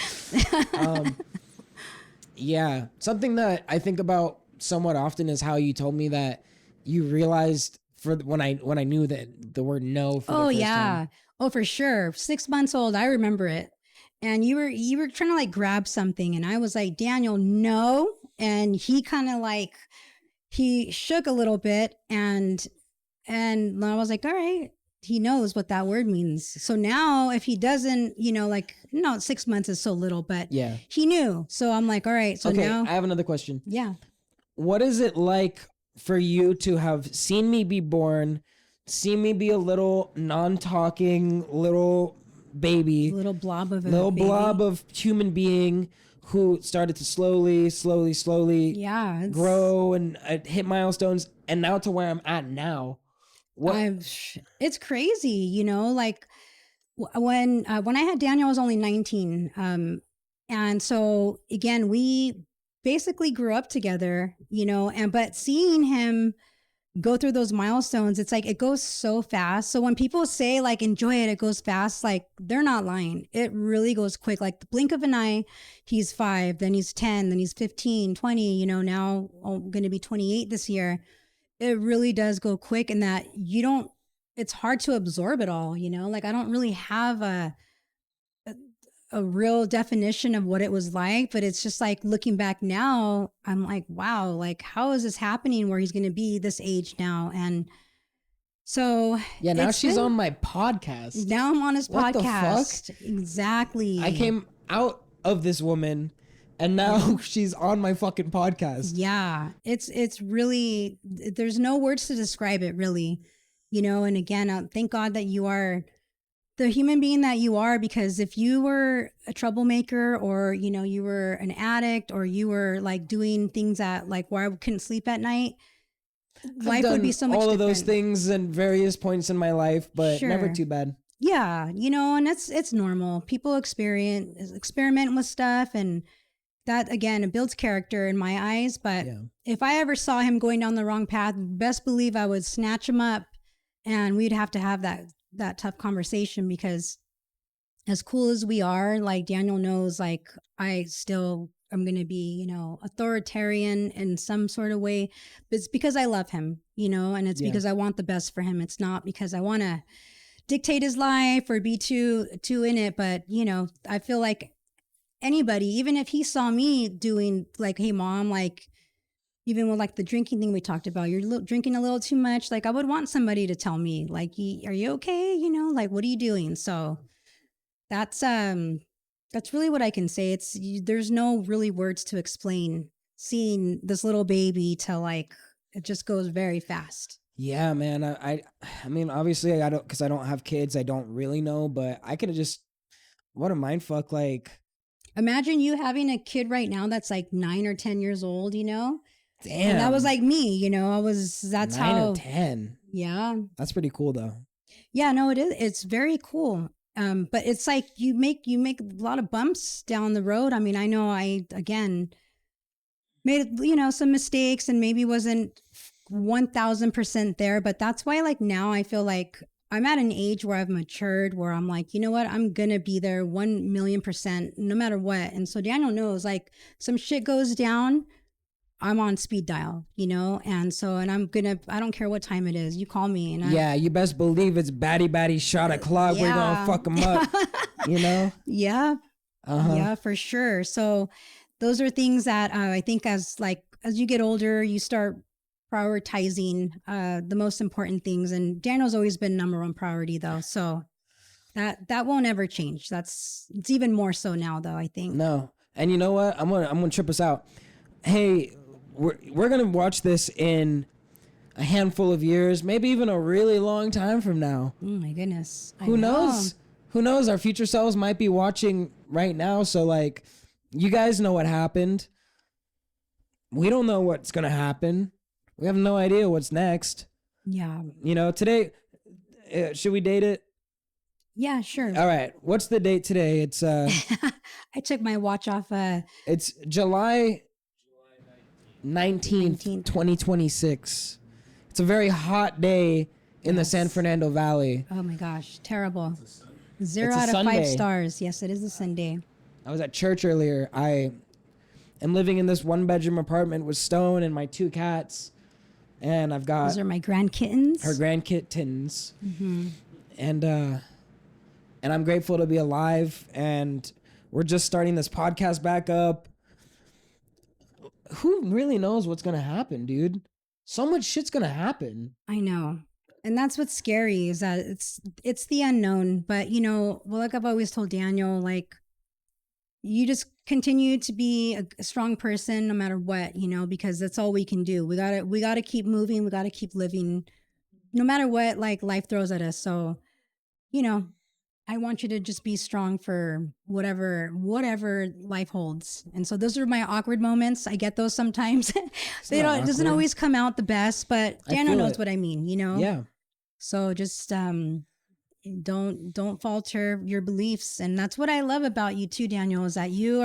Yeah. Something that I think about somewhat often is how you told me that you realized when I knew that the word no for the first time. Oh, for sure. 6 months old. I remember it. And you were trying to like grab something. And I was like, Daniel, no. And he kind of like, he shook a little bit and And I was like, all right, he knows what that word means. So now if he doesn't, like, no, 6 months is so little, but Yeah. he knew. So I'm like, all right. So Okay, now, I have another question. yeah. What is it like for you to have seen me be born, seen me be a little non-talking little baby, Little blob of a little baby. blob of human being who started to slowly Yeah, it's, grow and hit milestones, and now to where I'm at now? What? it's crazy, like when I had Daniel, I was only 19. And so again, we basically grew up together, but seeing him go through those milestones, it's like it goes so fast. So when people say like enjoy it, it goes fast, like they're not lying. It really goes quick. Like the blink of an eye, he's 5, then he's 10, then he's 15, 20, now I'm going to be 28 this year. It really does go quick, and that it's hard to absorb it all, like I don't really have a real definition of what it was like, but it's just like looking back now, I'm like, wow, like how is this happening where he's going to be this age now? And so Yeah, now she's on my podcast. Now I'm on his What podcast. the fuck? Exactly. I came out of this woman, and now she's on my fucking podcast. Yeah, it's really, there's no words to describe it really, and again, thank God that you are the human being that you are, because if you were a troublemaker, or, you were an addict, or you were like doing things that like where I couldn't sleep at night, life would be so much all of different. those things at various points in my life, but Sure. never too bad. Yeah, and it's normal. People experiment with stuff, and that again, it builds character in my eyes. But Yeah. if I ever saw him going down the wrong path, best believe I would snatch him up, and we'd have to have that tough conversation, because as cool as we are, like Daniel knows, like I still am going to be, authoritarian in some sort of way, but it's because I love him, and it's because I want the best for him. It's not because I want to dictate his life or be too in it. But, I feel like anybody, even if he saw me doing like, hey mom, like, even with like the drinking thing we talked about, you're drinking a little too much. Like I would want somebody to tell me like, are you okay? Like, what are you doing? So that's really what I can say. There's no really words to explain seeing this little baby to like, it just goes very fast. Yeah, man. I mean, obviously I don't, cause I don't have kids. I don't really know, but I could have just, what a mind fuck. Like, imagine you having a kid right now that's like 9 or 10 years old, damn. And that was like me, that's 9 how. or 10. Yeah. That's pretty cool though. Yeah, no, it is. It's very cool. But it's like you make a lot of bumps down the road. I mean, I know I, again, made, some mistakes and maybe wasn't 1000% there, but that's why like now I feel like I'm at an age where I've matured, where I'm like, you know what, I'm going to be there 1,000,000% no matter what. And so Daniel knows like some shit goes down, I'm on speed dial, and so, and I don't care what time it is. You call me and yeah, you best believe it's batty shot o'clock. Yeah. We're going to fuck them up, Yeah. Uh-huh. Yeah, for sure. So those are things that I think as you get older, you start prioritizing the most important things. And Daniel's always been number one priority though. So that won't ever change. It's even more so now though, I think. No. And you know what? I'm gonna trip us out. Hey, we're gonna watch this in a handful of years, maybe even a really long time from now. Oh my goodness. Who knows? Who knows? Our future selves might be watching right now. So like, you guys know what happened. We don't know what's gonna happen. We have no idea what's next. Yeah. Today, should we date it? Yeah, sure. All right. What's the date today? It's I took my watch off. It's July 19th, 2026. It's a very hot day in the San Fernando Valley. Oh my gosh, terrible. 0 It's a out of 5 Sunday. stars. Yes, it is a Sunday. I was at church earlier. I am living in this 1-bedroom apartment with Stone and my 2 cats. And I've got Those are my grand kittens. her grandkittens. Mm-hmm. And I'm grateful to be alive. And we're just starting this podcast back up. Who really knows what's going to happen, dude? So much shit's going to happen. I know. And that's what's scary is that it's the unknown. But like I've always told Daniel, like you just continue to be a strong person no matter what, because that's all we can do. We gotta keep moving. We gotta keep living, no matter what like life throws at us. So, you know, I want you to just be strong for whatever life holds. And so those are my awkward moments. I get those sometimes. It doesn't always come out the best, but Daniel knows what I mean, Yeah. So just don't falter your beliefs. And that's what I love about you too, Daniel, is that you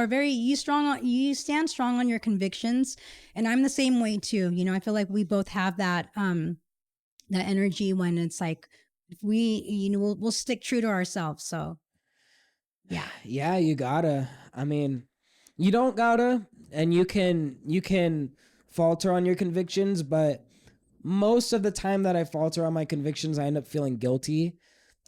stand strong on your convictions. And I'm the same way too. I feel like we both have that that energy when it's like we'll stick true to ourselves. So Yeah, you gotta. I mean, you don't gotta, and you can falter on your convictions, but most of the time that I falter on my convictions, I end up feeling guilty,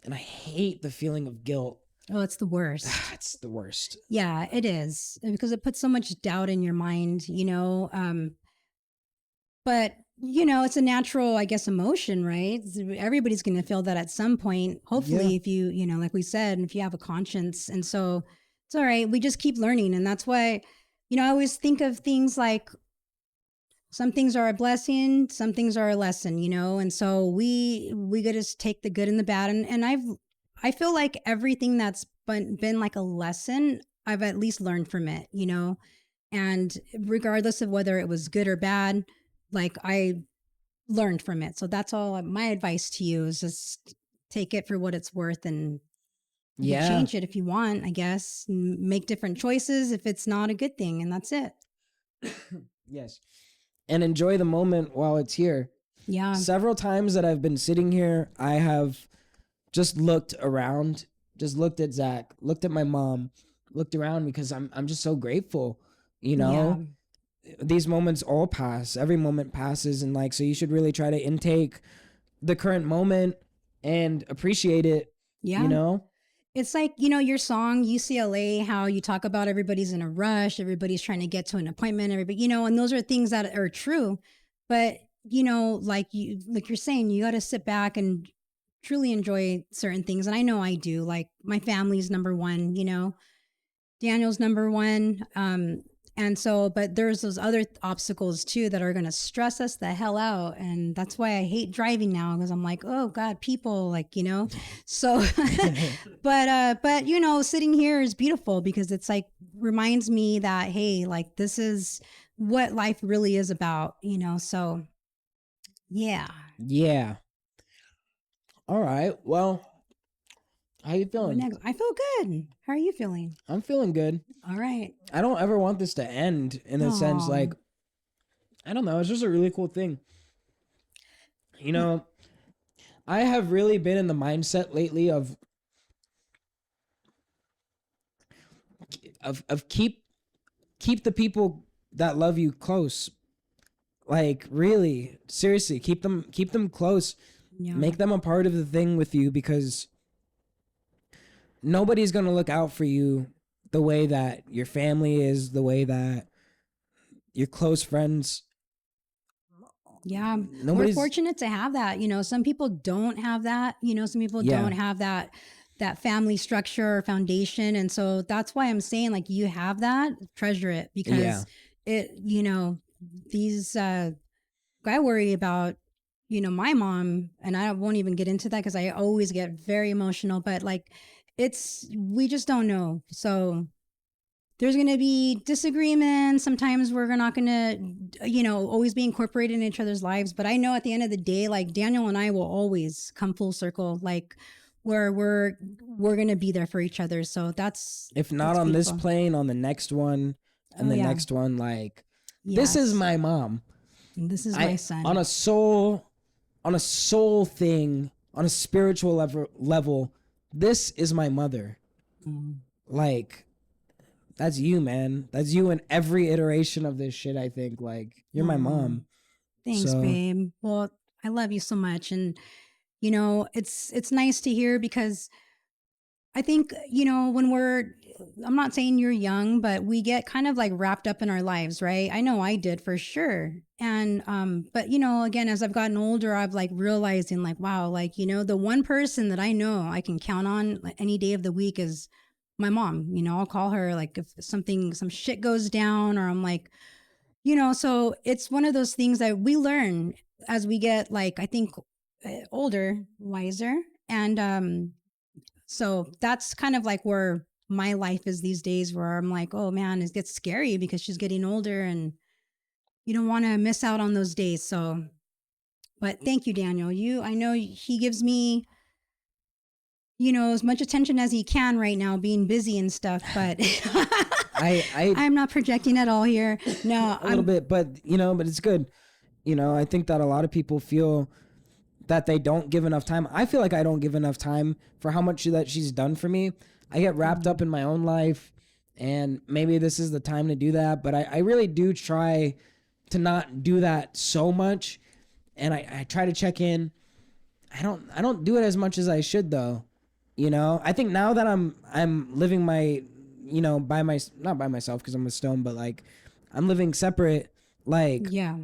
and I hate the feeling of guilt. Oh, it's the worst. It's the worst. Yeah, it is, because it puts so much doubt in your mind, but it's a natural, I guess, emotion, right? Everybody's going to feel that at some point, hopefully. If you like we said, if you have a conscience. And so it's all right, we just keep learning. And that's why I always think of things like some things are a blessing, some things are a lesson, and so we got to take the good and the bad. And I feel like everything that's been like a lesson, I've at least learned from it, and regardless of whether it was good or bad, like I learned from it. So that's all my advice to you is just take it for what it's worth, and you can change it if you want, I guess, make different choices if it's not a good thing, and that's it. Yes. And enjoy the moment while it's here. Yeah. Several times that I've been sitting here, I have just looked around, just looked at Zach, looked at my mom, looked around, because I'm just so grateful, Yeah. These moments all pass. Every moment passes, and so you should really try to intake the current moment and appreciate it. Yeah. It's like, your song, UCLA, how you talk about everybody's in a rush, everybody's trying to get to an appointment, everybody, and those are things that are true. But, like you're saying, you got to sit back and truly enjoy certain things. And I know I do. Like my family's number one, Daniel's number one. And so, but there's those other obstacles too that are going to stress us the hell out. And that's why I hate driving now, because I'm like, oh God, people, like, so, but, sitting here is beautiful, because it's like, reminds me that, hey, like, this is what life really is about, so yeah. Yeah. All right. Well, how you feeling? I feel good. How are you feeling? I'm feeling good. All right. I don't ever want this to end in a sense, like, I don't know. It's just a really cool thing. I have really been in the mindset lately of keep the people that love you close. Like, really, seriously, keep them close. Yeah. Make them a part of the thing with you, because nobody's going to look out for you the way that your family is, the way that your close friends. Yeah. We're fortunate to have that. Some people don't have that. Some people don't have that family structure or foundation. And so that's why I'm saying, like, you have that, treasure it, because these, I worry about, my mom, and I won't even get into that because I always get very emotional, but like, we just don't know. So there's going to be disagreements. Sometimes we're not going to, always be incorporated in each other's lives. But I know at the end of the day, like, Daniel and I will always come full circle, like, where we're going to be there for each other. So that's, if not on beautiful. This plane, on the next one, and next one, like, this is my mom. And this is my son. On a soul thing, on a spiritual level, this is my mother. Like, that's you, man. That's you in every iteration of this shit, I think. Like, you're my mom. Thanks, babe. Well, I love you so much. And, it's nice to hear, because I think, when we're I'm not saying you're young, but we get kind of like wrapped up in our lives, right? I know I did for sure. And, but you know, again, as I've gotten older, I've like realizing like, wow, like, you know, the one person that I know I can count on like, any day of the week is my mom. You know, I'll call her like if some shit goes down, or I'm like, you know, so it's one of those things that we learn as we get like, I think older, wiser. And, so that's kind of like where my life is these days, where I'm like, oh man, it gets scary because she's getting older and you don't want to miss out on those days. So, but thank you, Daniel. I know he gives me, you know, as much attention as he can right now, being busy and stuff, but I'm not projecting at all here. No, a little bit, but you know, but it's good. You know, I think that a lot of people feel that they don't give enough time. I feel like I don't give enough time for how much that she's done for me. I get wrapped up in my own life, and maybe this is the time to do that, but I really do try to not do that so much, and I try to check in. I don't do it as much as I should though. You know, I think now that I'm living my, you know, not by myself because I'm a stone, but like I'm living separate. Like yeah,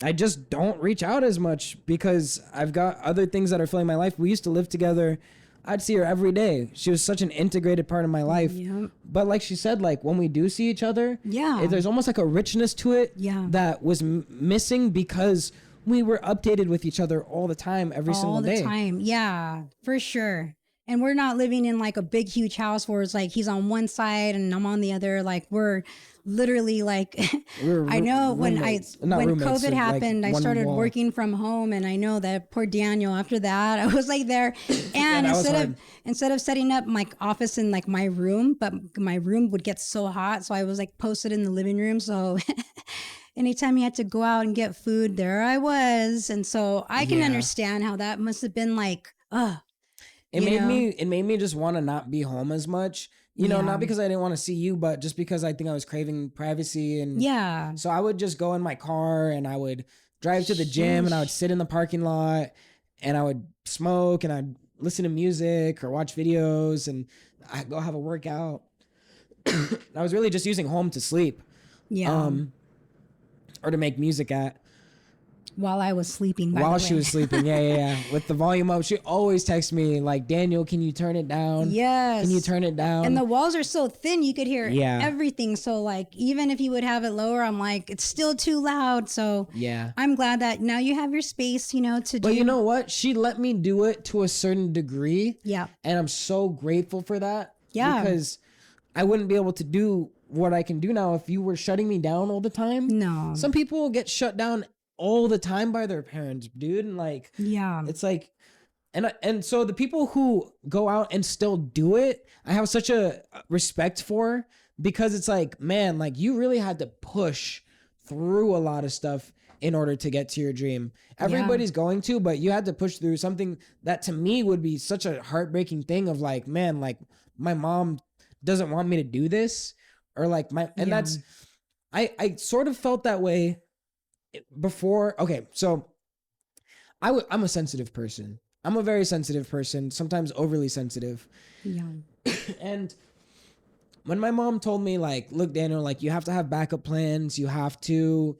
I just don't reach out as much because I've got other things that are filling my life. We used to live together. I'd see her every day. She was such an integrated part of my life. Yep. But like she said, like when we do see each other, yeah, there's almost like a richness to it that was missing because we were updated with each other all the time, every single day. All the time. Yeah, for sure. And we're not living in like a big, huge house where it's like he's on one side and I'm on the other. Like we're literally like, I know when COVID happened, like I started working from home, and I know that poor Daniel, after that, I was like there. And instead of setting up my office in like my room, but my room would get so hot. So I was like posted in the living room. So anytime you had to go out and get food, there I was. And so I can understand how that must have been like, it made me just want to not be home as much. You know, not because I didn't want to see you, but just because I think I was craving privacy. And so I would just go in my car and I would drive to the gym and I would sit in the parking lot and I would smoke and I'd listen to music or watch videos and I'd go have a workout. I was really just using home to sleep. Yeah. Or to make music at. While I was sleeping, while she was sleeping, yeah. With the volume up, she always texts me like, "Daniel, can you turn it down? Yes, can you turn it down?" And the walls are so thin, you could hear everything. So like, even if you would have it lower, I'm like, it's still too loud. So I'm glad that now you have your space, you know, to do. But you know what? She let me do it to a certain degree. Yeah, and I'm so grateful for that. Yeah, because I wouldn't be able to do what I can do now if you were shutting me down all the time. No, some people get shut down all the time by their parents, dude, and like it's like and so the people who go out and still do it, I have such a respect for, because it's like, man, like you really had to push through a lot of stuff in order to get to your dream. Everybody's going to, but you had to push through something that to me would be such a heartbreaking thing of like, man, like my mom doesn't want me to do this, or like that's I sort of felt that way before. Okay, so I'm a sensitive person. I'm a very sensitive person, sometimes overly sensitive. Yeah. And when my mom told me like, look, Daniel, like you have to have backup plans. You have to,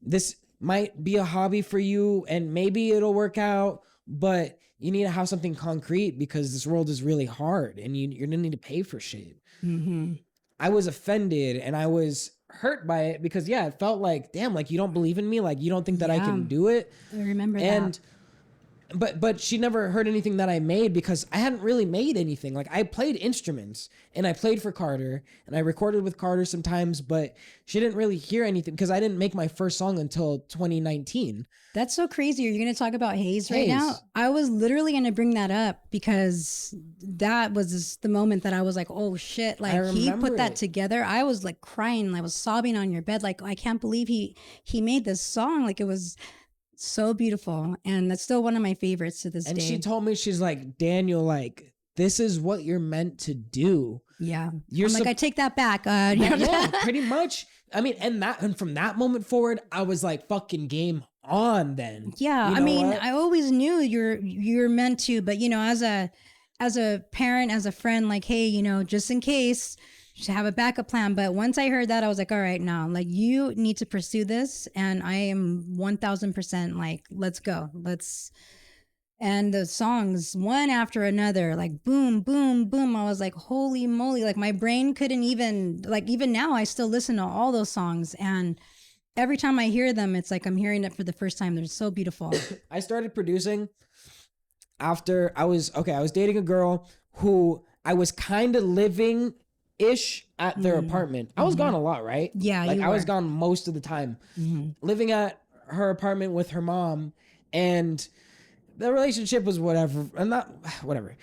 this might be a hobby for you and maybe it'll work out, but you need to have something concrete because this world is really hard and you're gonna need to pay for shit. Mm-hmm. I was offended and I was hurt by it because it felt like, damn, like you don't believe in me, like you don't think that I can do it. I remember that. But she never heard anything that I made because I hadn't really made anything. Like I played instruments and I played for Carter and I recorded with Carter sometimes, but she didn't really hear anything because I didn't make my first song until 2019. That's so crazy. Are you going to talk about Hayes right now? I was literally going to bring that up because that was the moment that I was like, oh shit. Like he put that together. I was like crying. I was sobbing on your bed. Like, I can't believe he made this song. Like it was so beautiful. And that's still one of my favorites to this day. And she told me, she's like, Daniel, like, this is what you're meant to do. Yeah. I'm like, I take that back. Yeah, pretty much. I mean, and from that moment forward, I was like, fucking game on then. Yeah. You know I mean, I always knew you're meant to, but you know, as a parent, as a friend, like, hey, you know, just in case, to have a backup plan. But once I heard that, I was like, all right, now, like, you need to pursue this. And I am 1000% like, let's go. And the songs, one after another, like boom, boom, boom. I was like, holy moly. Like my brain couldn't even, like, even now I still listen to all those songs. And every time I hear them, it's like I'm hearing it for the first time. They're so beautiful. I started producing after I was dating a girl who I was kind of living ish at their apartment. I was gone a lot, right? Yeah, like you I was were. gone most of the time, living at her apartment with her mom, and the relationship was whatever, and not whatever.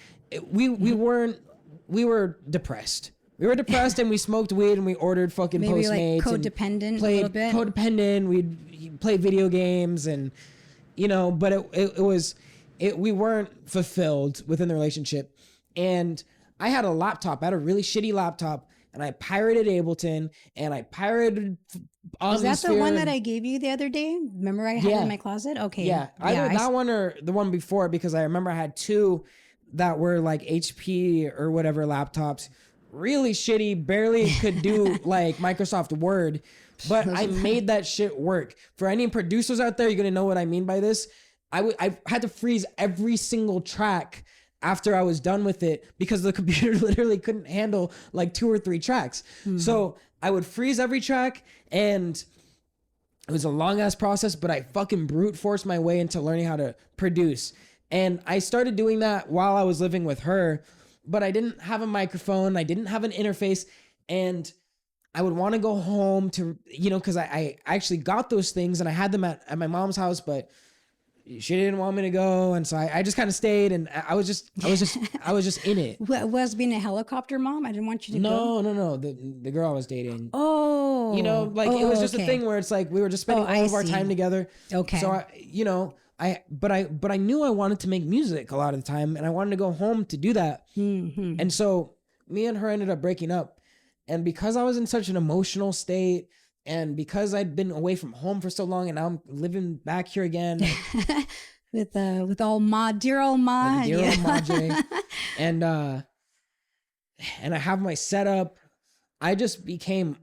We were depressed. We were depressed, and we smoked weed, and we ordered fucking Maybe like Postmates, codependent and a little bit. Codependent. We'd play video games, and you know, but we weren't fulfilled within the relationship. And I had a laptop. I had a really shitty laptop, and I pirated Ableton, and I pirated Is that the Omnisphere. one that I gave you the other day? Remember I had it in my closet? Okay. Yeah, either that one or the one before, because I remember I had two that were like HP or whatever laptops, really shitty, barely could do like Microsoft Word, but I made that shit work. For any producers out there, you're gonna know what I mean by this. I had to freeze every single track after I was done with it because the computer literally couldn't handle like 2 or 3 tracks. So I would freeze every track, and it was a long ass process, but I fucking brute forced my way into learning how to produce. And I started doing that while I was living with her, but I didn't have a microphone. I didn't have an interface, and I would want to go home to, you know, cause I actually got those things and I had them at my mom's house, but she didn't want me to go, and so I just kind of stayed, and I was just in it. Was being a helicopter mom? I didn't want you to go. No. The girl I was dating. Oh. You know, like it was just a thing where it's like we were just spending all of our time together. Okay. So I knew I wanted to make music a lot of the time, and I wanted to go home to do that. And so me and her ended up breaking up, and because I was in such an emotional state, and because I'd been away from home for so long, and now I'm living back here again with dear old Ma, old Ma J, and I have my setup. I just became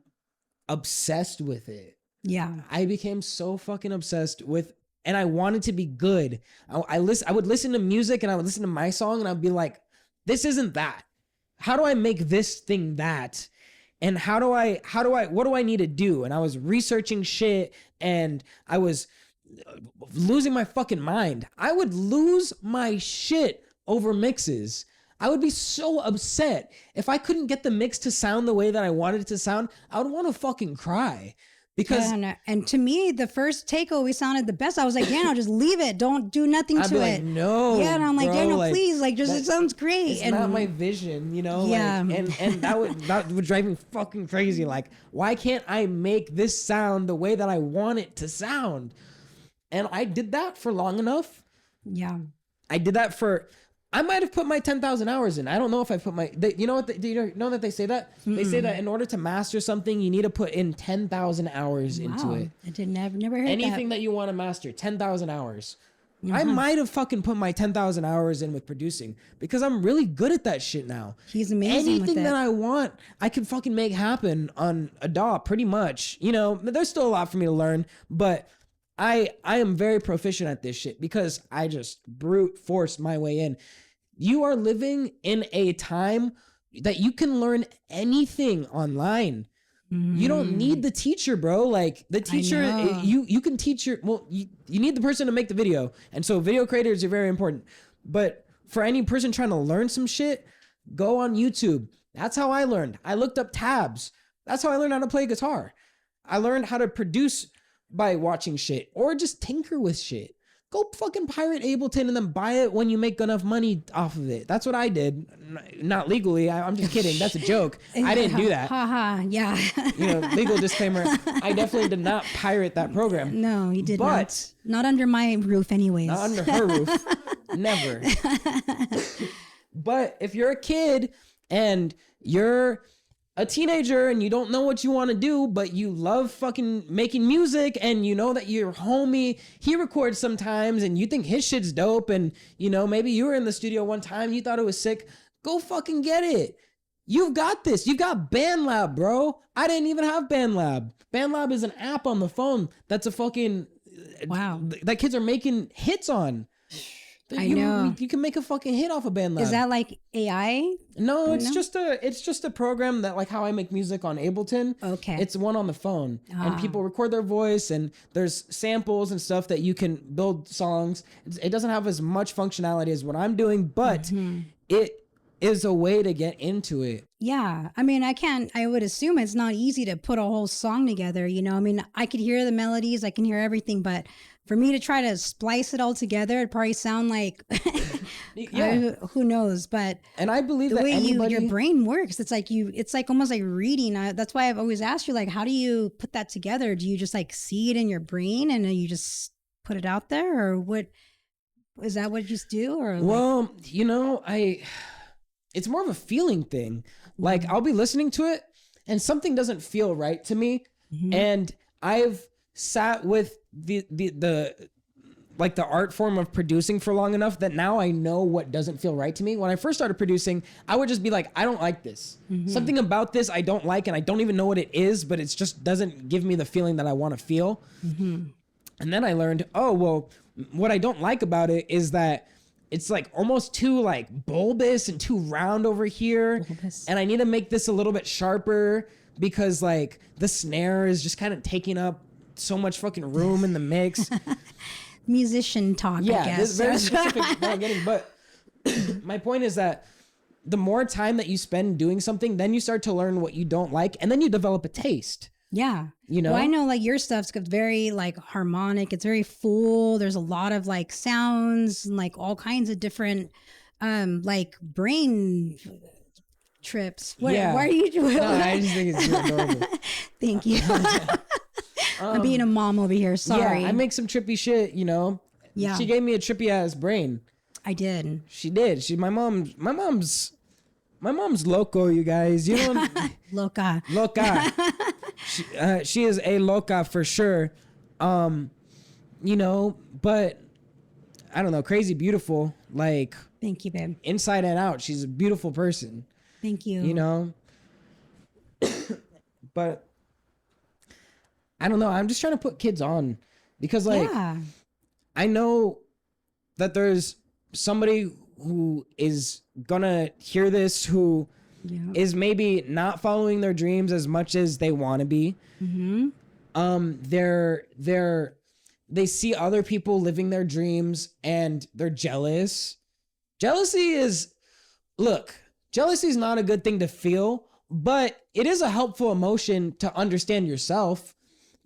obsessed with it. Yeah, I became so fucking obsessed with, and I wanted to be good. I would listen to music, and I would listen to my song, and I'd be like, this isn't that. How do I make this thing that? And what do I need to do? And I was researching shit, and I was losing my fucking mind. I would lose my shit over mixes. I would be so upset. If I couldn't get the mix to sound the way that I wanted it to sound, I would want to fucking cry. Because and to me, the first take always sounded the best. I was like, Daniel, just leave it. Don't do nothing I'd to be like, it. no. Yeah, and I'm like, bro, Daniel, like, please, like, just it sounds great. It's and not my vision, you know? Yeah. Like, and that would drive me fucking crazy. Like, why can't I make this sound the way that I want it to sound? And I did that for long enough. Yeah. I did that for, I might have put my 10,000 hours in. I don't know if I put my, you know what, do you know that they say that? They say that in order to master something, you need to put in 10,000 hours into it. I never heard Anything that. that you want to master, 10,000 hours. I might have fucking put my 10,000 hours in with producing because I'm really good at that shit now. He's amazing Anything with it. that I want, I can fucking make happen on a DAW pretty much. You know, there's still a lot for me to learn, but I am very proficient at this shit because I just brute forced my way in. You are living in a time that you can learn anything online. You don't need the teacher, bro. Like the teacher, you can teach you need the person to make the video. And so video creators are very important. But for any person trying to learn some shit, go on YouTube. That's how I learned. I looked up tabs. That's how I learned how to play guitar. I learned how to produce by watching shit or just tinker with shit. Go fucking pirate Ableton and then buy it when you make enough money off of it. That's what I did. Not legally. I'm just kidding. That's a joke. I didn't do that. Yeah. You know, legal disclaimer. I definitely did not pirate that program. No, you did not. Not under my roof anyways. Not under her roof. Never. But if you're a kid and you're a teenager and you don't know what you want to do, but you love fucking making music, and you know that your homie, he records sometimes and you think his shit's dope, and you know, maybe you were in the studio one time, you thought it was sick, go fucking get it. You've got this. You've got BandLab, bro. I didn't even have BandLab. BandLab is an app on the phone that's a fucking Wow. that kids are making hits on. I know. You can make a fucking hit off of BandLab. Is that like AI? No, it's just a program that, like how I make music on Ableton. Okay. It's one on the phone, and people record their voice, and there's samples and stuff that you can build songs. It doesn't have as much functionality as what I'm doing, but it is a way to get into it. Yeah. I mean, I would assume it's not easy to put a whole song together. You know, I mean, I could hear the melodies, I can hear everything, but for me to try to splice it all together, it'd probably sound like, who knows? But and I believe the that way anybody, your brain works, it's like almost like reading. That's why I've always asked you, like, how do you put that together? Do you just like see it in your brain and then you just put it out there, or what? Is that what you just do? Or well, you know, it's more of a feeling thing. Like I'll be listening to it and something doesn't feel right to me, and I've sat with the like the art form of producing for long enough that now I know what doesn't feel right to me. When I first started producing, I would just be like, I don't like this. Something about this I don't like, and I don't even know what it is, but it just doesn't give me the feeling that I want to feel. And then I learned, oh, well, what I don't like about it is that it's like almost too like bulbous and too round over here. And I need to make this a little bit sharper because like the snare is just kind of taking up so much fucking room in the mix. Musician talk, I guess. This is very specific what I'm getting, but my point is that the more time that you spend doing something, then you start to learn what you don't like, and then you develop a taste. Yeah. You know? Well, I know like your stuff's very like harmonic. It's very full. There's a lot of like sounds and like all kinds of different like brain trips. Why are you doing No, I just think it's adorable. Thank you. I'm being a mom over here. Sorry. Yeah, I make some trippy shit, you know? Yeah. She gave me a trippy ass brain. I did. She did. My mom's loco, you guys. You know, Loca. She is a loca for sure. You know, but I don't know, crazy beautiful. Like, thank you, babe. Inside and out, she's a beautiful person. Thank you. You know, but I don't know. I'm just trying to put kids on because, like, I know that there's somebody who is gonna hear this who is maybe not following their dreams as much as they want to be. They see other people living their dreams and they're jealous. Jealousy is not a good thing to feel, but it is a helpful emotion to understand yourself.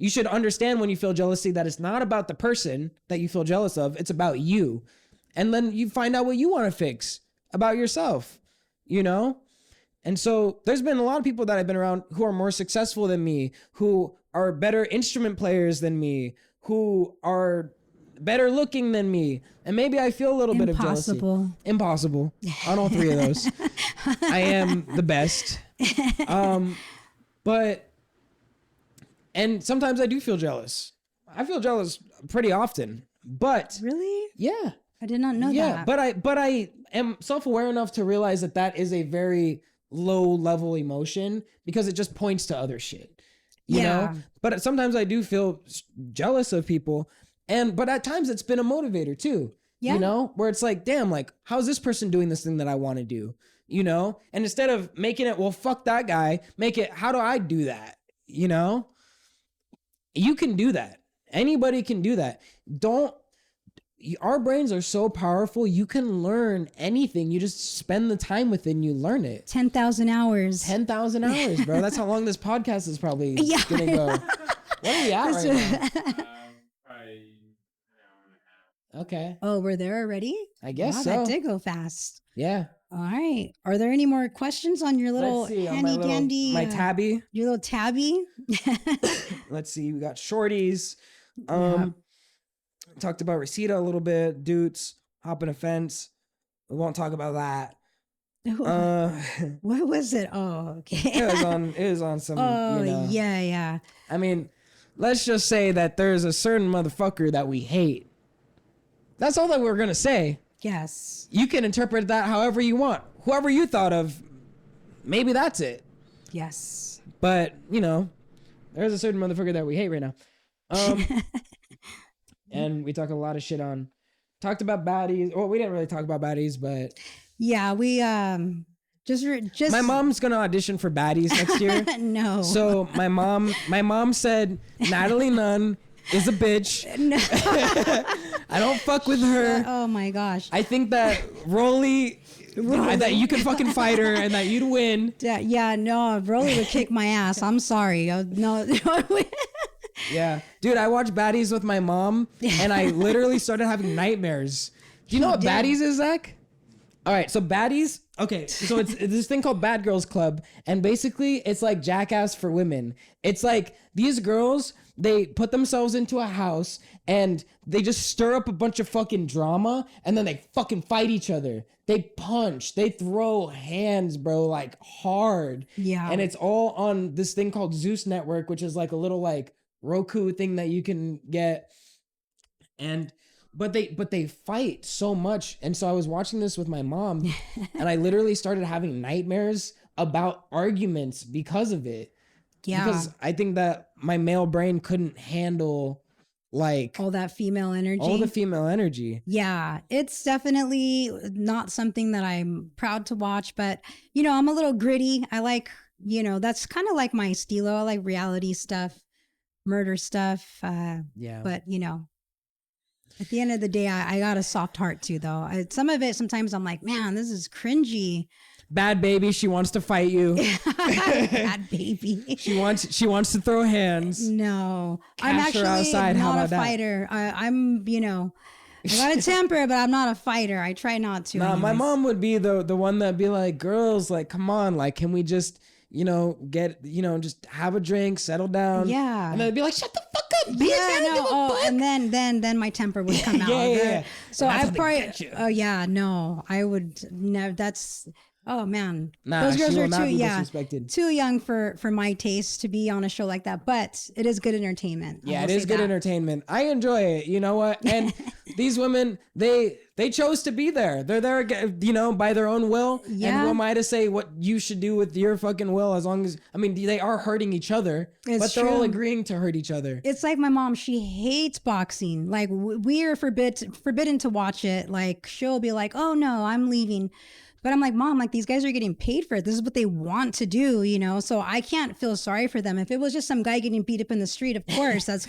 You should understand when you feel jealousy that it's not about the person that you feel jealous of, it's about you. And then you find out what you want to fix about yourself, you know? And so there's been a lot of people that I've been around who are more successful than me, who are better instrument players than me, who are better looking than me. And maybe I feel a little bit of jealousy. Impossible. On all three of those. I am the best. And sometimes I do feel jealous. I feel jealous pretty often, but really? Yeah. I did not know that. Yeah, but I am self-aware enough to realize that is a very low level emotion because it just points to other shit. You know? But sometimes I do feel jealous of people, but at times it's been a motivator too. Yeah. You know, where it's like, damn, like, how's this person doing this thing that I want to do? You know? And instead of making it, well, fuck that guy, make it, how do I do that? You know? You can do that. Anybody can do that. Our brains are so powerful. You can learn anything. You just spend the time with it and you learn it. 10,000 hours. 10,000 hours, bro. That's how long this podcast is probably going to go. What are we at right now? Probably an hour and a half. Okay. Oh, we're there already? I guess wow, so. That did go fast. Yeah. All right. Are there any more questions on your little handy dandy? My tabby. Your little tabby? Let's see. We got shorties. Talked about Reseda a little bit. Dutes. Hopping a fence. We won't talk about that. What was it? Oh, okay. it was on some, Oh, you know. yeah. I mean, let's just say that there's a certain motherfucker that we hate. That's all that we're going to say. Yes. You can interpret that however you want. Whoever you thought of, maybe that's it. Yes. But, you know, there's a certain motherfucker that we hate right now. And we talk a lot of shit on, talked about baddies. Well, we didn't really talk about baddies, but Yeah, we just my mom's gonna audition for baddies next year. No. So my mom said Natalie Nunn is a bitch. No. I don't fuck with her. Oh my gosh. I think that Rolly, that you can fucking fight her and that you'd win. Yeah, no, Rolly would kick my ass. I'm sorry. No. Yeah. Dude, I watched baddies with my mom and I literally started having nightmares. Do you know what baddies is, Zach? All right, so baddies. Okay, so it's this thing called Bad Girls Club, and basically it's like Jackass for women. It's like these girls, they put themselves into a house and they just stir up a bunch of fucking drama, and then they fucking fight each other. They punch, they throw hands, bro, like hard. Yeah. And it's all on this thing called Zeus Network, which is like a little like Roku thing that you can get. And but they fight so much. And so I was watching this with my mom and I literally started having nightmares about arguments because of it. Yeah. Because I think that my male brain couldn't handle like all that female energy. all the female energy. Yeah, it's definitely not something that I'm proud to watch, but you know, I'm a little gritty. I like, you know, that's kind of like my stilo. I like reality stuff, murder stuff. Yeah. But you know, at the end of the day, I got a soft heart too, though. Some of it, sometimes I'm like, man, this is cringy. Bad baby, she wants to fight you. Bad baby. She wants to throw hands. No, I'm Cash her actually outside. How not a about that? fighter. I'm, you know, I got a temper, but I'm not a fighter. I try not to. Nah, my anyways. mom would be the one that'd be like, girls, like, come on, like, can we just, you know, just have a drink, settle down. Yeah. And they'd be like, shut the fuck up, bitch. Yeah, I don't no. give a Oh, fuck. and then my temper would come out. Yeah. So That's I how they probably. get you. Oh yeah, no, I would never. That's. Oh man, Nah, those girls she will are not too be yeah disrespected. too young for my taste to be on a show like that. But it is good entertainment. I Yeah, will it is say good that. entertainment. I enjoy it. You know what? And these women, they chose to be there. They're there, you know, by their own will. Yeah. And who am I to say what you should do with your fucking will? As long as, I mean, they are hurting each other, It's but they're all true. agreeing to hurt each other. It's like my mom. She hates boxing. Like we are forbidden to watch it. Like she'll be like, "Oh no, I'm leaving." But I'm like, Mom, like these guys are getting paid for it. This is what they want to do, you know? So I can't feel sorry for them. If it was just some guy getting beat up in the street, of course, that's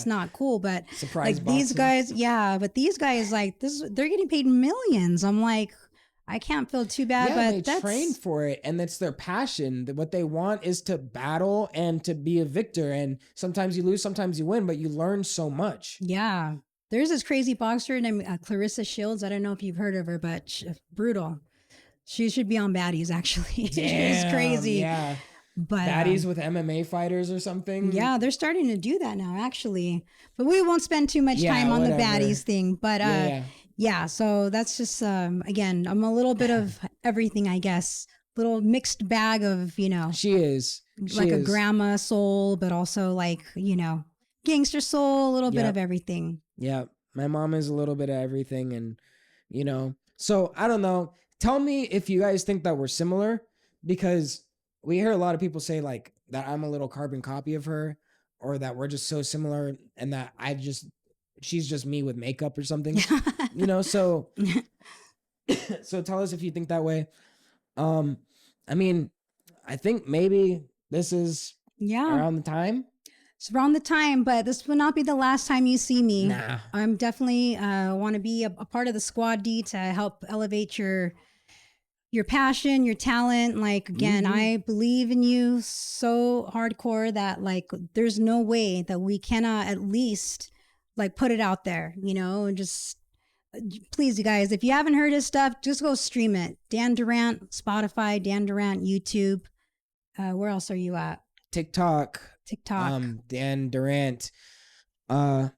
not cool. But Surprise like these boxing. guys, yeah, but these guys, like they're getting paid millions. I'm like, I can't feel too bad, Yeah, but they that's train for it, and that's their passion. What they want is to battle and to be a victor. And sometimes you lose, sometimes you win, but you learn so much. yeah. There's this crazy boxer named Clarissa Shields. I don't know if you've heard of her, but brutal. She should be on Baddies, actually. She's Damn, crazy. Yeah. But Baddies with MMA fighters or something. yeah, they're starting to do that now, actually. But we won't spend too much Yeah, time on whatever. the baddies thing. But Yeah. so that's just again, I'm a little bit of everything, I guess. Little mixed bag of, you know, She is. She like a is. grandma soul, but also like, you know, gangster soul, a little bit Yep. of everything. Yeah. My mom is a little bit of everything. And, you know, so I don't know. Tell me if you guys think that we're similar, because we hear a lot of people say like that I'm a little carbon copy of her, or that we're just so similar and that she's just me with makeup or something, you know? So, so tell us if you think that way. I mean, I think maybe this is Yeah. around the time. It's around the time, but this will not be the last time you see me. Nah. I'm definitely want to be a part of the Squad D to help elevate your passion, your talent. Like again, I believe in you so hardcore that like there's no way that we cannot at least like put it out there, you know, and just please, you guys, if you haven't heard his stuff, just go stream it. Dan Durant, Spotify, Dan Durant, YouTube. Where else are you at? TikTok. Dan Durant, all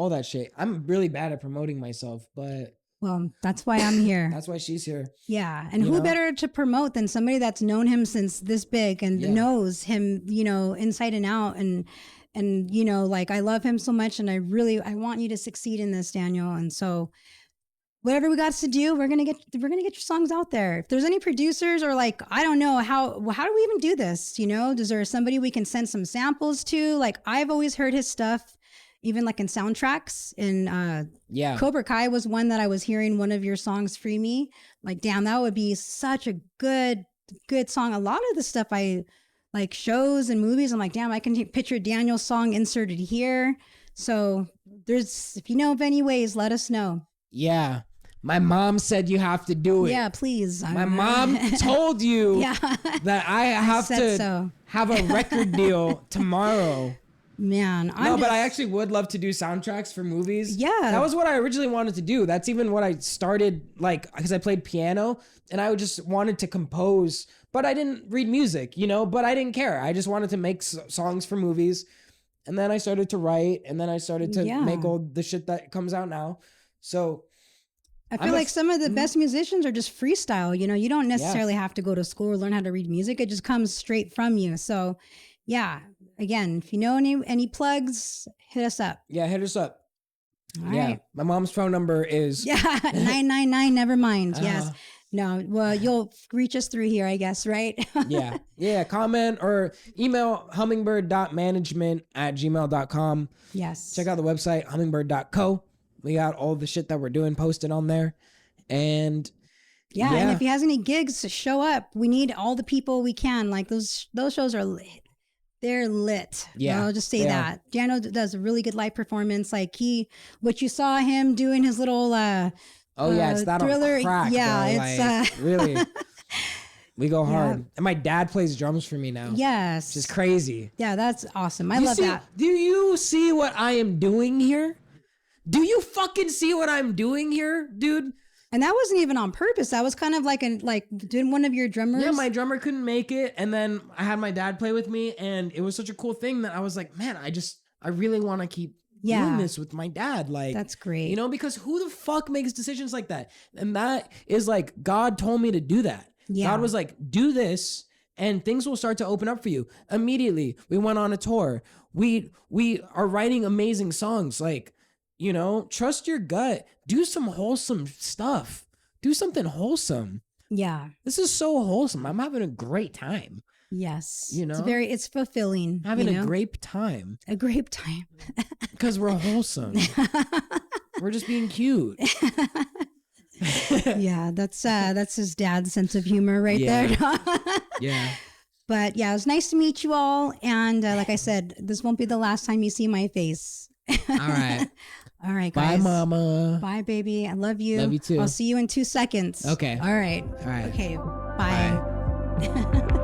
that shit. I'm really bad at promoting myself, but Well, that's why I'm here. That's why she's here. Yeah. And You who know? better to promote than somebody that's known him since this big and Yeah. knows him, you know, inside and out. And, you know, like I love him so much and I want you to succeed in this, Daniel. And so whatever we got to do, we're going to get your songs out there. If there's any producers or like, I don't know how do we even do this? You know, is there somebody we can send some samples to? Like I've always heard his stuff, even like in soundtracks and, Yeah. Cobra Kai was one that I was hearing one of your songs, Free Me. Like, damn, that would be such a good song. A lot of the stuff I like shows and movies, I'm like, damn, I can picture Daniel's song inserted here. So if you know of any ways, let us know. Yeah. My mom said you have to do it. Yeah, please. My mom told you Yeah. that I have to have a record deal tomorrow. Man, But I actually would love to do soundtracks for movies. Yeah. That was what I originally wanted to do. That's even what I started, like, because I played piano and I just wanted to compose, but I didn't read music, you know, but I didn't care. I just wanted to make songs for movies. And then I started to write and then I started to make all the shit that comes out now. So I feel like some of the best musicians are just freestyle. You know, you don't necessarily have to go to school or learn how to read music. It just comes straight from you. So yeah, again, if you know any plugs, hit us up. Yeah, hit us up. All yeah. right. My mom's phone number is 999, never mind. Yes. No, well, you'll reach us through here, I guess, right? Yeah. Comment or email hummingbird.management@gmail.com. Yes. Check out the website, hummingbird.co. We got all the shit that we're doing posted on there. And and if he has any gigs, show up. We need all the people we can. Like those shows are lit. They're lit. Yeah. I'll just say that. Daniel does a really good live performance. Like what you saw him doing his little it's that Thriller. on crack, Yeah, bro. it's like, really. We go hard. And my dad plays drums for me now. Yes. Which is crazy. Yeah, that's awesome. I love that. Do you see what I am doing here? Do you fucking see what I'm doing here, dude? And that wasn't even on purpose. That was kind of like did one of your drummers? Yeah, my drummer couldn't make it, and then I had my dad play with me, and it was such a cool thing that I was like, man, I really want to keep doing this with my dad. Like, that's great. You know, because who the fuck makes decisions like that? And that is like, God told me to do that. Yeah. God was like, do this, and things will start to open up for you. Immediately, we went on a tour. We are writing amazing songs. Like, you know, trust your gut. Do some wholesome stuff. Do something wholesome. Yeah. This is so wholesome. I'm having a great time. Yes. You know? It's fulfilling. Having a great time. A great time. Because we're wholesome. We're just being cute. Yeah, that's his dad's sense of humor right there. Yeah. But yeah, it was nice to meet you all. And like I said, this won't be the last time you see my face. All right. All right, guys. Bye, mama. Bye, baby. I love you. Love you too. I'll see you in 2 seconds. Okay. All right. All right. Okay. Bye. Bye.